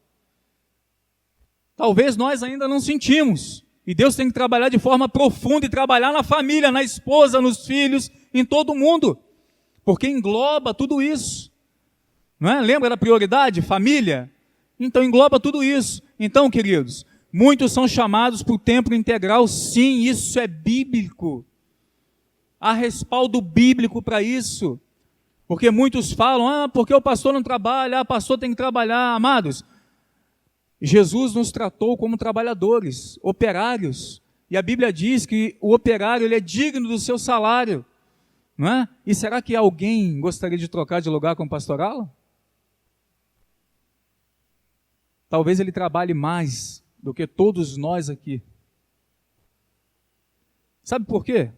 Talvez nós ainda não sentimos. E Deus tem que trabalhar de forma profunda e trabalhar na família, na esposa, nos filhos, em todo mundo. Porque engloba tudo isso. Não é? Lembra da prioridade? Família? Então engloba tudo isso. Então, queridos, muitos são chamados para o tempo integral. Sim, isso é bíblico. Há respaldo bíblico para isso. Porque muitos falam, porque o pastor não trabalha, o pastor tem que trabalhar. Amados, Jesus nos tratou como trabalhadores, operários. E a Bíblia diz que o operário ele é digno do seu salário. Não é? E será que alguém gostaria de trocar de lugar com o pastor Alan? Talvez ele trabalhe mais do que todos nós aqui. Sabe por quê?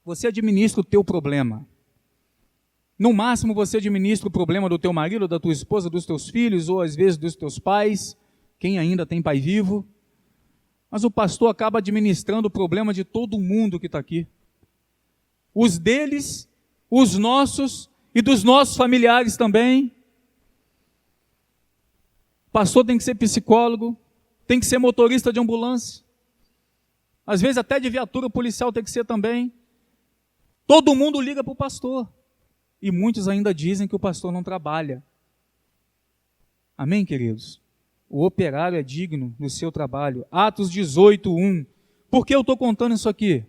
Você administra o teu problema. No máximo você administra o problema do teu marido, da tua esposa, dos teus filhos, ou às vezes dos teus pais, quem ainda tem pai vivo. Mas o pastor acaba administrando o problema de todo mundo que está aqui. Os deles, os nossos e dos nossos familiares também. O pastor tem que ser psicólogo, tem que ser motorista de ambulância. Às vezes até de viatura policial tem que ser também. Todo mundo liga para o pastor. E muitos ainda dizem que o pastor não trabalha. Amém, queridos? O operário é digno do seu trabalho. Atos 18:1. Por que eu estou contando isso aqui?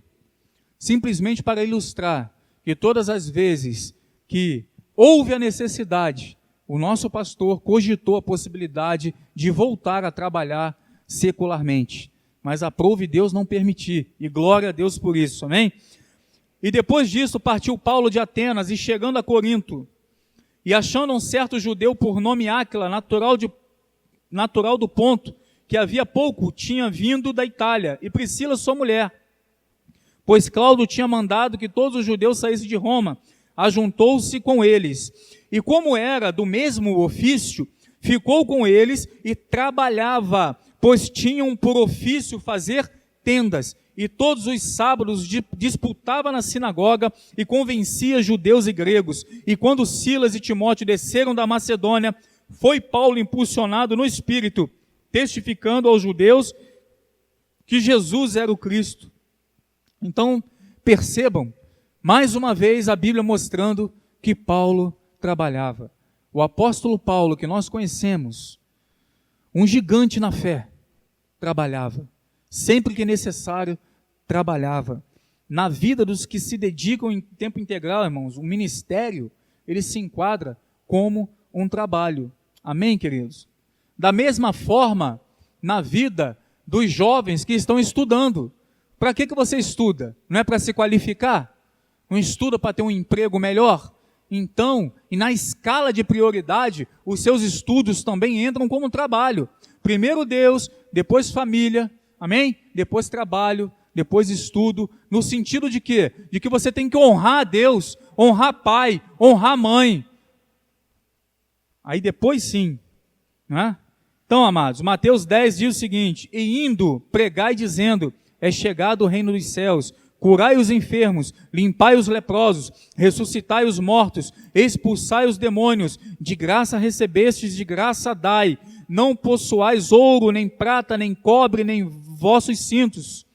Simplesmente para ilustrar que todas as vezes que houve a necessidade, o nosso pastor cogitou a possibilidade de voltar a trabalhar secularmente. Mas aprove Deus não permitir, e glória a Deus por isso, amém? E depois disso partiu Paulo de Atenas, e chegando a Corinto, e achando um certo judeu por nome Áquila, natural do Ponto, que havia pouco tinha vindo da Itália, e Priscila sua mulher, pois Cláudio tinha mandado que todos os judeus saíssem de Roma, ajuntou-se com eles, e como era do mesmo ofício, ficou com eles e trabalhava, pois tinham por ofício fazer tendas, e todos os sábados disputava na sinagoga e convencia judeus e gregos. E quando Silas e Timóteo desceram da Macedônia, foi Paulo impulsionado no Espírito, testificando aos judeus que Jesus era o Cristo. Então, percebam, mais uma vez a Bíblia mostrando que Paulo trabalhava. O apóstolo Paulo, que nós conhecemos, um gigante na fé, trabalhava. Sempre que necessário, trabalhava. Na vida dos que se dedicam em tempo integral, irmãos, o ministério, ele se enquadra como um trabalho. Amém, queridos? Da mesma forma, na vida dos jovens que estão estudando. Para que você estuda? Não é para se qualificar? Não estuda para ter um emprego melhor? Então, e na escala de prioridade, os seus estudos também entram como trabalho. Primeiro Deus, depois família, amém? Depois trabalho, depois estudo, no sentido de quê? De que você tem que honrar a Deus, honrar pai, honrar mãe. Aí depois sim, né? Então, amados, Mateus 10 diz o seguinte: e indo, pregai dizendo, é chegado o reino dos céus, curai os enfermos, limpai os leprosos, ressuscitai os mortos, expulsai os demônios, de graça recebestes, de graça dai, não possuais ouro, nem prata, nem cobre, nem vossos cintos,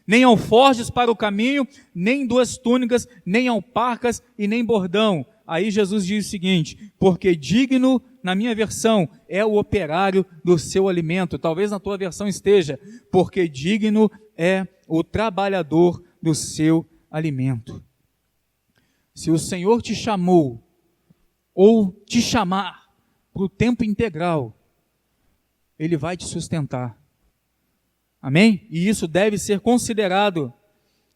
nem alforjes para o caminho, nem duas túnicas, nem alparcas e nem bordão. Aí Jesus diz o seguinte: porque digno, na minha versão, é o operário do seu alimento. Talvez na tua versão esteja, porque digno é o trabalhador do seu alimento. Se o Senhor te chamou, ou te chamar para o tempo integral, Ele vai te sustentar. Amém? E isso deve ser considerado,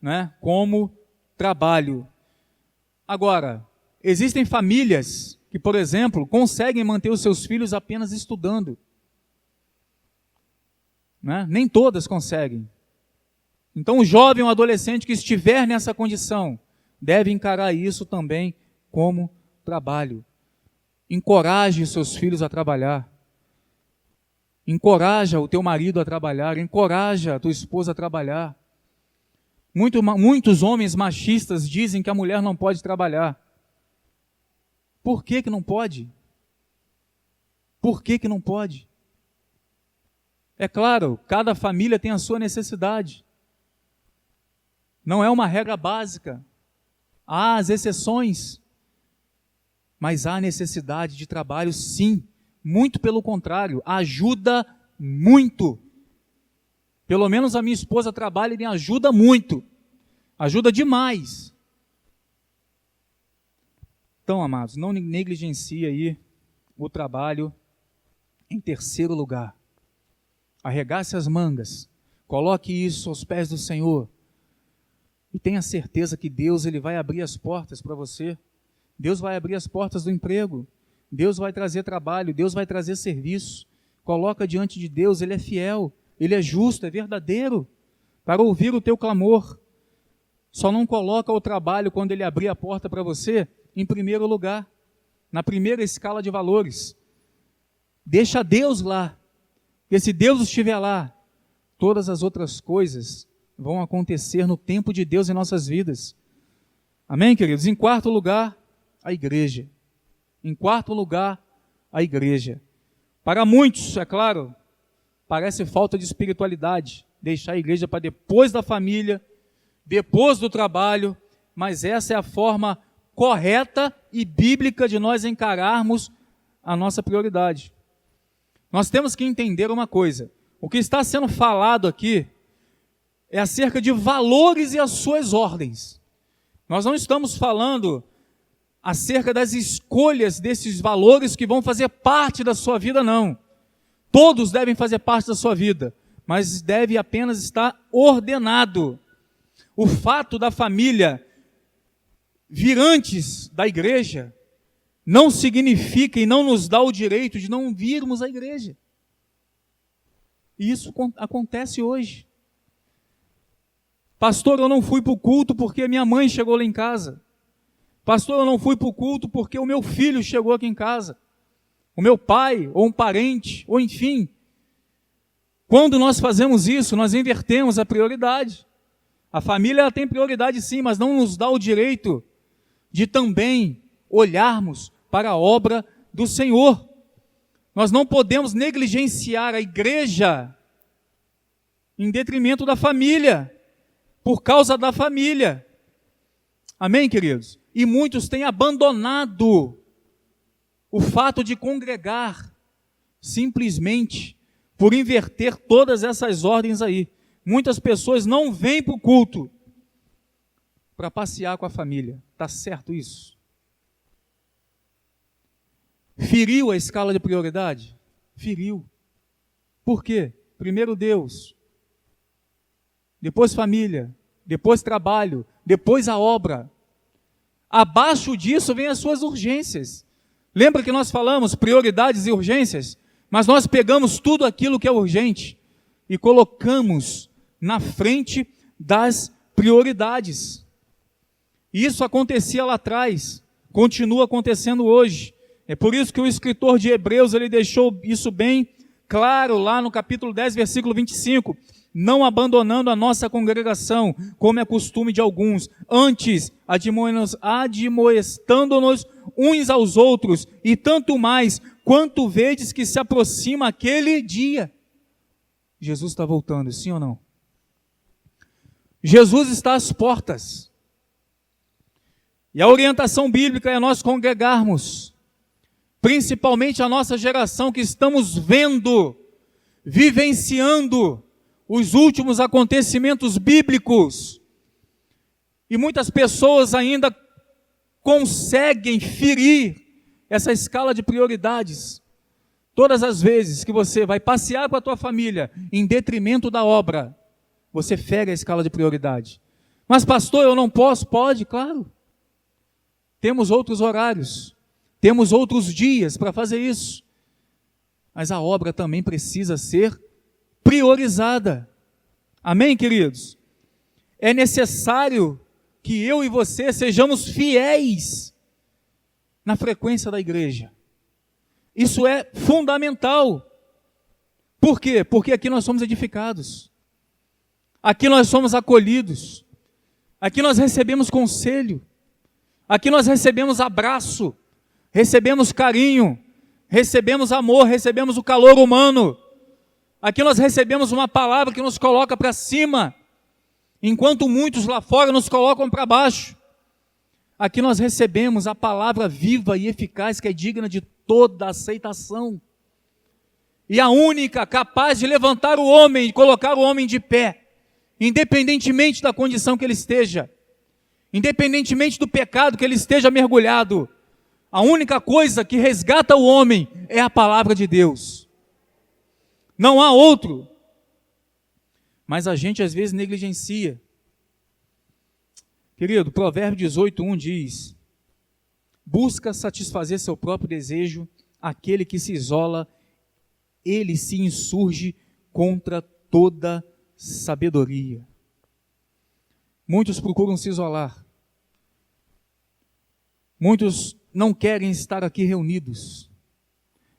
né, como trabalho. Agora, existem famílias que, por exemplo, conseguem manter os seus filhos apenas estudando. Né? Nem todas conseguem. Então, o jovem ou adolescente que estiver nessa condição deve encarar isso também como trabalho. Encoraje os seus filhos a trabalhar. Encoraja o teu marido a trabalhar. Encoraja a tua esposa a trabalhar. Muitos homens machistas dizem que a mulher não pode trabalhar. Por que que não pode? Por que que não pode? É claro, cada família tem a sua necessidade. Não é uma regra básica. Há as exceções. Mas há necessidade de trabalho, sim. Muito pelo contrário, ajuda muito. Pelo menos a minha esposa trabalha e me ajuda muito. Ajuda demais. Então, amados, não negligencie aí o trabalho. Em terceiro lugar, arregace as mangas, coloque isso aos pés do Senhor e tenha certeza que Deus, Ele vai abrir as portas para você. Deus vai abrir as portas do emprego, Deus vai trazer trabalho, Deus vai trazer serviço. Coloca diante de Deus, Ele é fiel, Ele é justo, é verdadeiro, para ouvir o teu clamor. Só não coloca o trabalho, quando Ele abrir a porta para você, em primeiro lugar, na primeira escala de valores. Deixa Deus lá, porque se Deus estiver lá, todas as outras coisas vão acontecer no tempo de Deus em nossas vidas. Amém, queridos? Em quarto lugar, a igreja. Em quarto lugar, a igreja. Para muitos, é claro, parece falta de espiritualidade deixar a igreja para depois da família, depois do trabalho, mas essa é a forma correta e bíblica de nós encararmos a nossa prioridade. Nós temos que entender uma coisa. O que está sendo falado aqui é acerca de valores e as suas ordens. Nós não estamos falando acerca das escolhas desses valores que vão fazer parte da sua vida, não. Todos devem fazer parte da sua vida, mas deve apenas estar ordenado. O fato da família vir antes da igreja não significa e não nos dá o direito de não virmos à igreja. E isso acontece hoje. Pastor, eu não fui para o culto porque minha mãe chegou lá em casa. Pastor, eu não fui para o culto porque o meu filho chegou aqui em casa. O meu pai, ou um parente, ou enfim. Quando nós fazemos isso, nós invertemos a prioridade. A família ela tem prioridade sim, mas não nos dá o direito de também olharmos para a obra do Senhor. Nós não podemos negligenciar a igreja em detrimento da família, por causa da família. Amém, queridos? E muitos têm abandonado o fato de congregar, simplesmente por inverter todas essas ordens aí. Muitas pessoas não vêm para o culto para passear com a família. Está certo isso? Feriu a escala de prioridade? Feriu. Por quê? Primeiro Deus, depois família, depois trabalho, depois a obra. Abaixo disso vem as suas urgências. Lembra que nós falamos prioridades e urgências? Mas nós pegamos tudo aquilo que é urgente e colocamos na frente das prioridades. Isso acontecia lá atrás, continua acontecendo hoje. É por isso que o escritor de Hebreus ele deixou isso bem claro lá no capítulo 10, versículo 25. Não abandonando a nossa congregação, como é costume de alguns, antes admoestando-nos uns aos outros, e tanto mais, quanto vedes que se aproxima aquele dia. Jesus está voltando, sim ou não? Jesus está às portas. E a orientação bíblica é nós congregarmos, principalmente a nossa geração que estamos vendo, vivenciando os últimos acontecimentos bíblicos. E muitas pessoas ainda conseguem ferir essa escala de prioridades. Todas as vezes que você vai passear com a tua família em detrimento da obra, você fere a escala de prioridade. Mas pastor, eu não posso? Pode, claro. Temos outros horários, temos outros dias para fazer isso. Mas a obra também precisa ser priorizada. Amém, queridos? É necessário que eu e você sejamos fiéis na frequência da igreja. Isso é fundamental. Por quê? Porque aqui nós somos edificados. Aqui nós somos acolhidos. Aqui nós recebemos conselho. Aqui nós recebemos abraço. Recebemos carinho. Recebemos amor. Recebemos o calor humano. Aqui nós recebemos uma palavra que nos coloca para cima, enquanto muitos lá fora nos colocam para baixo. Aqui nós recebemos a palavra viva e eficaz que é digna de toda aceitação. E a única capaz de levantar o homem, de colocar o homem de pé, independentemente da condição que ele esteja, independentemente do pecado que ele esteja mergulhado. A única coisa que resgata o homem é a palavra de Deus. Não há outro. Mas a gente às vezes negligencia. Querido, Provérbio 18:1 diz: busca satisfazer seu próprio desejo, aquele que se isola, ele se insurge contra toda sabedoria. Muitos procuram se isolar. Muitos não querem estar aqui reunidos.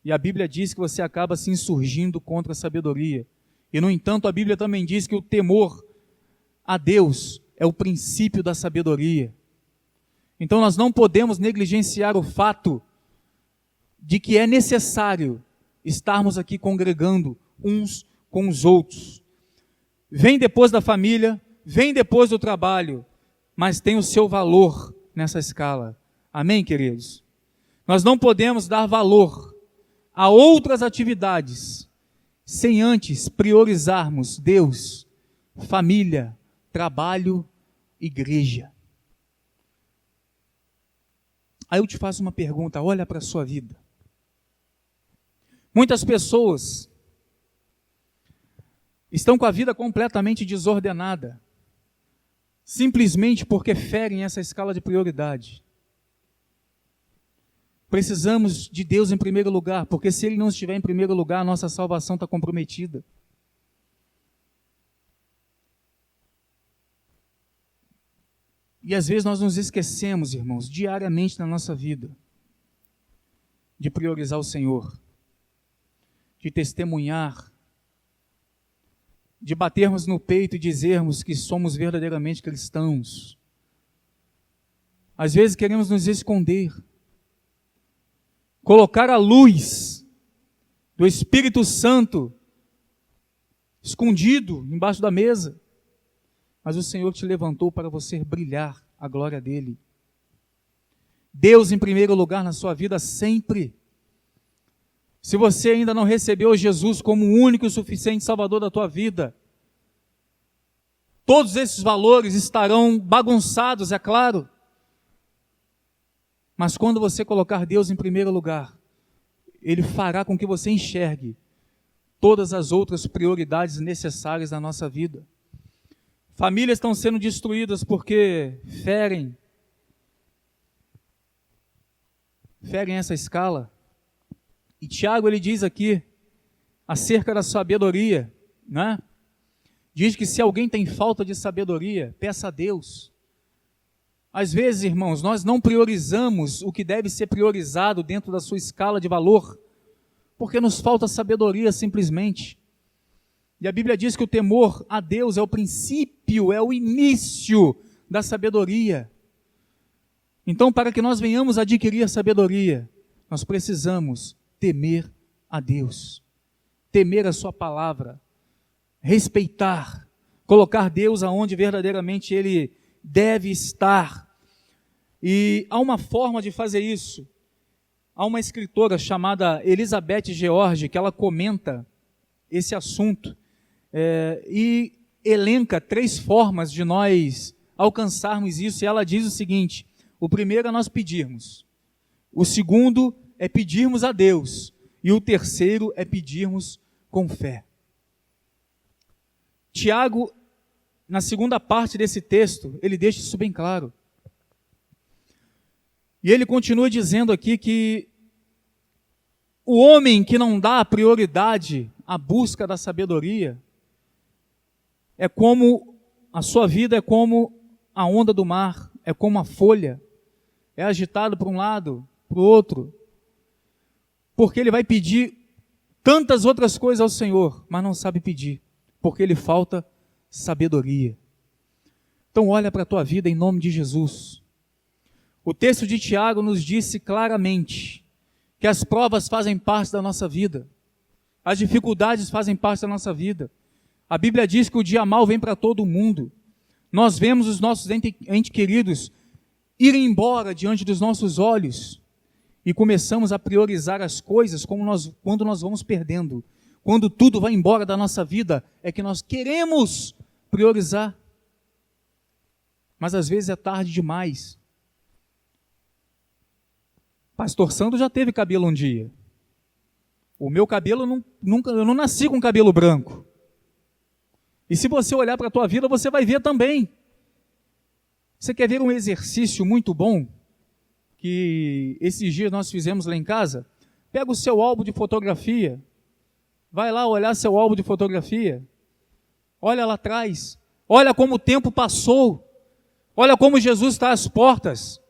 E a Bíblia diz que você acaba se insurgindo contra a sabedoria. E, no entanto, a Bíblia também diz que o temor a Deus é o princípio da sabedoria. Então, nós não podemos negligenciar o fato de que é necessário estarmos aqui congregando uns com os outros. Vem depois da família, vem depois do trabalho, mas tem o seu valor nessa escala. Amém, queridos? Nós não podemos dar valor a outras atividades, sem antes priorizarmos Deus, família, trabalho, igreja. Aí eu te faço uma pergunta, olha para a sua vida. Muitas pessoas estão com a vida completamente desordenada, simplesmente porque ferem essa escala de prioridade. Precisamos de Deus em primeiro lugar, porque se Ele não estiver em primeiro lugar, a nossa salvação está comprometida. E às vezes nós nos esquecemos, irmãos, diariamente na nossa vida, de priorizar o Senhor, de testemunhar, de batermos no peito e dizermos que somos verdadeiramente cristãos. Às vezes queremos nos esconder, colocar a luz do Espírito Santo escondido embaixo da mesa, mas o Senhor te levantou para você brilhar a glória dEle. Deus em primeiro lugar na sua vida sempre. Se você ainda não recebeu Jesus como o único e suficiente Salvador da tua vida, todos esses valores estarão bagunçados, é claro. Mas quando você colocar Deus em primeiro lugar, Ele fará com que você enxergue todas as outras prioridades necessárias da nossa vida. Famílias estão sendo destruídas porque ferem essa escala. E Tiago, ele diz aqui, acerca da sabedoria, né? Diz que se alguém tem falta de sabedoria, peça a Deus. Às vezes, irmãos, nós não priorizamos o que deve ser priorizado dentro da sua escala de valor, porque nos falta sabedoria simplesmente. E a Bíblia diz que o temor a Deus é o princípio, é o início da sabedoria. Então, para que nós venhamos adquirir a sabedoria, nós precisamos temer a Deus, temer a sua palavra, respeitar, colocar Deus aonde verdadeiramente Ele deve estar. E há uma forma de fazer isso. Há uma escritora chamada Elizabeth George, que ela comenta esse assunto e elenca 3 formas de nós alcançarmos isso. E ela diz o seguinte: o primeiro é nós pedirmos, o segundo é pedirmos a Deus, e o terceiro é pedirmos com fé. Tiago, na segunda parte desse texto, ele deixa isso bem claro. E ele continua dizendo aqui que o homem que não dá prioridade à busca da sabedoria, é como, a sua vida é como a onda do mar, é como a folha, é agitado para um lado, para o outro, porque ele vai pedir tantas outras coisas ao Senhor, mas não sabe pedir, porque lhe falta sabedoria. Então olha para a tua vida em nome de Jesus. O texto de Tiago nos disse claramente que as provas fazem parte da nossa vida, as dificuldades fazem parte da nossa vida. A Bíblia diz que o dia mau vem para todo mundo. Nós vemos os nossos entes queridos irem embora diante dos nossos olhos e começamos a priorizar as coisas quando nós vamos perdendo. Quando tudo vai embora da nossa vida, é que nós queremos priorizar. Mas às vezes é tarde demais. Pastor Sandro já teve cabelo um dia. O meu cabelo, eu não nasci com cabelo branco. E se você olhar para a tua vida, você vai ver também. Você quer ver um exercício muito bom? Que esses dias nós fizemos lá em casa? Pega o seu álbum de fotografia. Vai lá olhar seu álbum de fotografia. Olha lá atrás. Olha como o tempo passou. Olha como Jesus está às portas.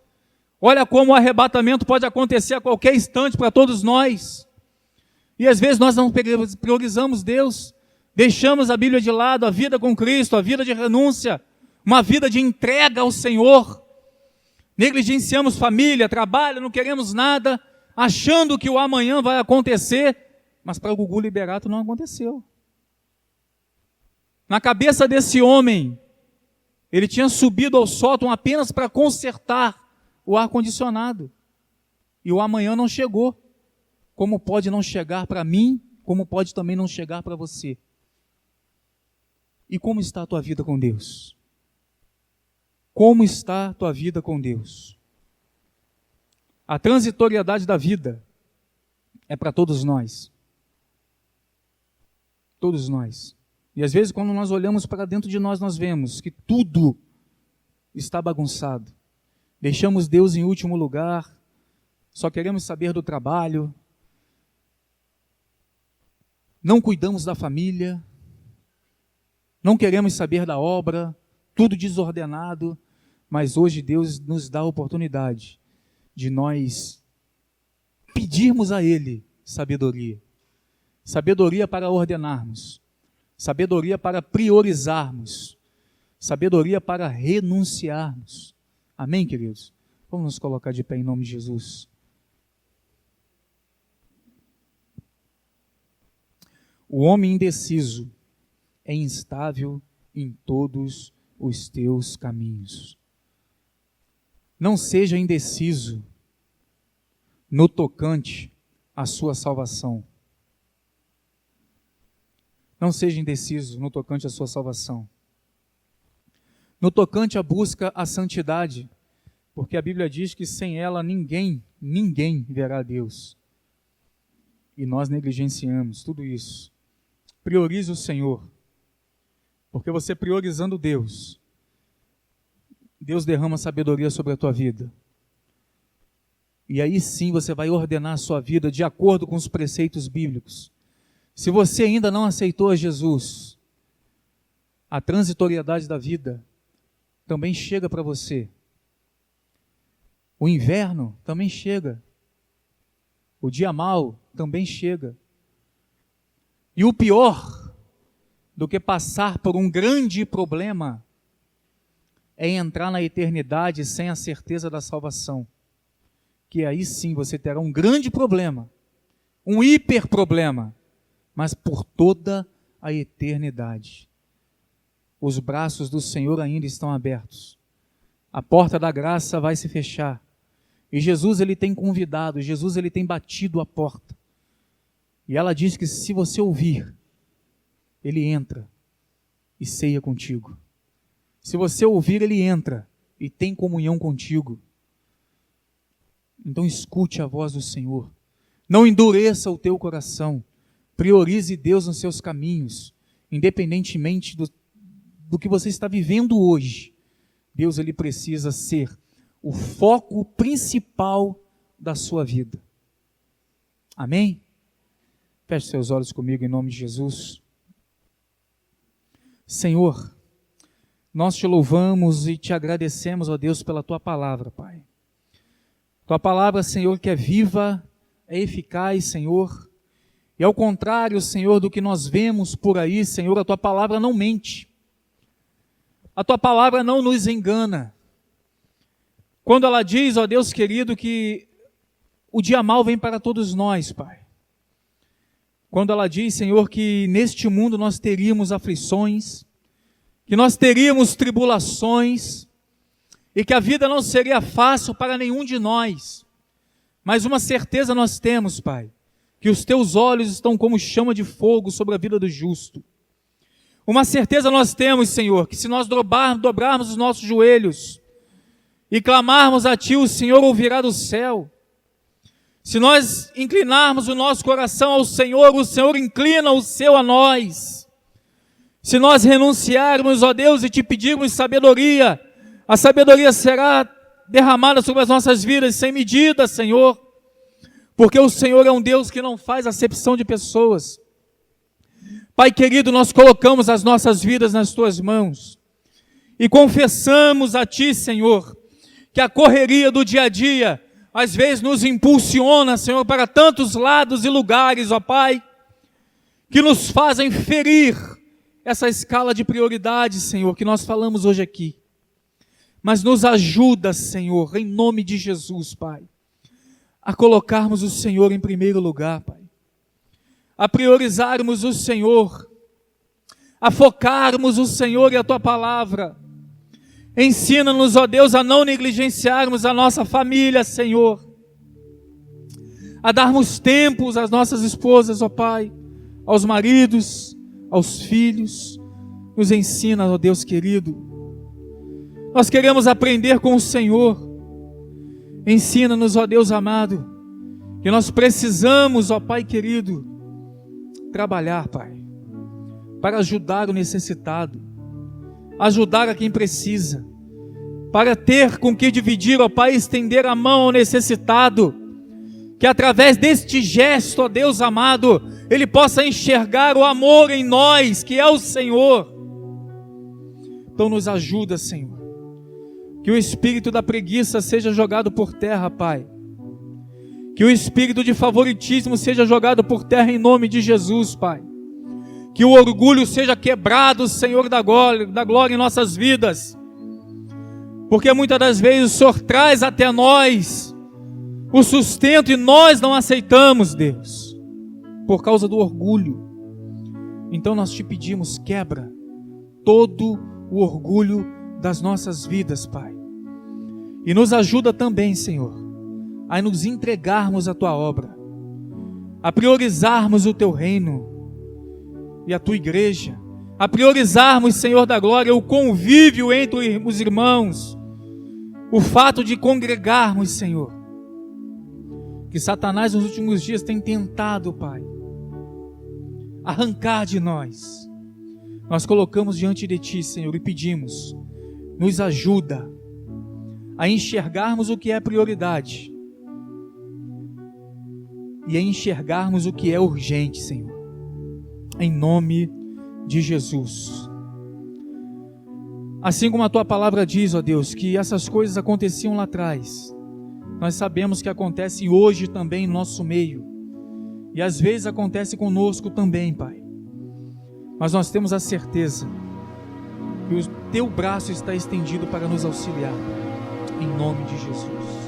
Olha como o arrebatamento pode acontecer a qualquer instante para todos nós. E às vezes nós não priorizamos Deus. Deixamos a Bíblia de lado, a vida com Cristo, a vida de renúncia, uma vida de entrega ao Senhor. Negligenciamos família, trabalho, não queremos nada, achando que o amanhã vai acontecer, mas para o Gugu Liberato não aconteceu. Na cabeça desse homem, ele tinha subido ao sótão apenas para consertar o ar-condicionado. E o amanhã não chegou. como pode não chegar para mim, como pode também não chegar para você. E como está a tua vida com Deus? Como está a tua vida com Deus? A transitoriedade da vida é para todos nós. Todos nós. E às vezes quando nós olhamos para dentro de nós, nós vemos que tudo está bagunçado. Deixamos Deus em último lugar, só queremos saber do trabalho, não cuidamos da família, não queremos saber da obra, tudo desordenado, mas hoje Deus nos dá a oportunidade de nós pedirmos a Ele sabedoria. Sabedoria para ordenarmos, sabedoria para priorizarmos, sabedoria para renunciarmos. Amém, queridos? Vamos nos colocar de pé em nome de Jesus. O homem indeciso é instável em todos os teus caminhos. Não seja indeciso no tocante à sua salvação. Não seja indeciso no tocante à sua salvação. No tocante à busca à santidade, porque a Bíblia diz que sem ela ninguém verá a Deus. E nós negligenciamos tudo isso. Priorize o Senhor, porque você priorizando Deus, Deus derrama sabedoria sobre a tua vida. E aí sim você vai ordenar a sua vida de acordo com os preceitos bíblicos. Se você ainda não aceitou a Jesus, a transitoriedade da vida também chega para você. O inverno também chega. O dia mau também chega. E o pior do que passar por um grande problema é entrar na eternidade sem a certeza da salvação. Que aí sim você terá um grande problema, um hiper problema, mas por toda a eternidade. Os braços do Senhor ainda estão abertos. A porta da graça vai se fechar. E Jesus, Ele tem convidado, Jesus, Ele tem batido a porta. E ela diz que se você ouvir, Ele entra e ceia contigo. Se você ouvir, Ele entra e tem comunhão contigo. Então escute a voz do Senhor. Não endureça o teu coração. Priorize Deus nos seus caminhos, independentemente do que você está vivendo hoje. Deus, Ele precisa ser o foco principal da sua vida. Amém? Feche seus olhos comigo em nome de Jesus. Senhor, nós te louvamos e te agradecemos, ó Deus, pela tua palavra, Pai. Tua palavra, Senhor, que é viva, é eficaz, Senhor. E ao contrário, Senhor, do que nós vemos por aí, Senhor, a tua palavra não mente. A tua palavra não nos engana. Quando ela diz, ó Deus querido, que o dia mau vem para todos nós, Pai. Quando ela diz, Senhor, que neste mundo nós teríamos aflições, que nós teríamos tribulações, e que a vida não seria fácil para nenhum de nós. Mas uma certeza nós temos, Pai, que os teus olhos estão como chama de fogo sobre a vida do justo. Uma certeza nós temos, Senhor, que se nós dobrarmos os nossos joelhos e clamarmos a Ti, o Senhor ouvirá do céu. Se nós inclinarmos o nosso coração ao Senhor, o Senhor inclina o seu a nós. Se nós renunciarmos, ó Deus, e Te pedirmos sabedoria, a sabedoria será derramada sobre as nossas vidas sem medida, Senhor, porque o Senhor é um Deus que não faz acepção de pessoas. Pai querido, nós colocamos as nossas vidas nas Tuas mãos e confessamos a Ti, Senhor, que a correria do dia a dia às vezes nos impulsiona, Senhor, para tantos lados e lugares, ó Pai, que nos fazem ferir essa escala de prioridade, Senhor, que nós falamos hoje aqui. Mas nos ajuda, Senhor, em nome de Jesus, Pai, a colocarmos o Senhor em primeiro lugar, Pai, a priorizarmos o Senhor, a focarmos o Senhor e a Tua palavra. Ensina-nos, ó Deus, a não negligenciarmos a nossa família, Senhor, a darmos tempos às nossas esposas, ó Pai, aos maridos, aos filhos. Nos ensina, ó Deus querido. Nós queremos aprender com o Senhor. Ensina-nos, ó Deus amado, que nós precisamos, ó Pai querido, trabalhar, Pai, para ajudar o necessitado, ajudar a quem precisa, para ter com que dividir, ó Pai, estender a mão ao necessitado, que através deste gesto, ó Deus amado, ele possa enxergar o amor em nós, que é o Senhor. Então nos ajuda, Senhor, que o espírito da preguiça seja jogado por terra, Pai, que o espírito de favoritismo seja jogado por terra em nome de Jesus, Pai, que o orgulho seja quebrado, Senhor da glória em nossas vidas, porque muitas das vezes o Senhor traz até nós o sustento e nós não aceitamos, Deus, por causa do orgulho. Então nós te pedimos, quebra todo o orgulho das nossas vidas, Pai, e nos ajuda também, Senhor, a nos entregarmos à Tua obra, a priorizarmos o Teu reino e a Tua igreja, a priorizarmos, Senhor da glória, o convívio entre os irmãos, o fato de congregarmos, Senhor, que Satanás nos últimos dias tem tentado, Pai, arrancar de nós. Nós colocamos diante de Ti, Senhor, e pedimos, nos ajuda a enxergarmos o que é prioridade e a enxergarmos o que é urgente, Senhor, em nome de Jesus. Assim como a Tua palavra diz, ó Deus, que essas coisas aconteciam lá atrás, nós sabemos que acontece hoje também em nosso meio, e às vezes acontece conosco também, Pai, mas nós temos a certeza que o Teu braço está estendido para nos auxiliar, em nome de Jesus.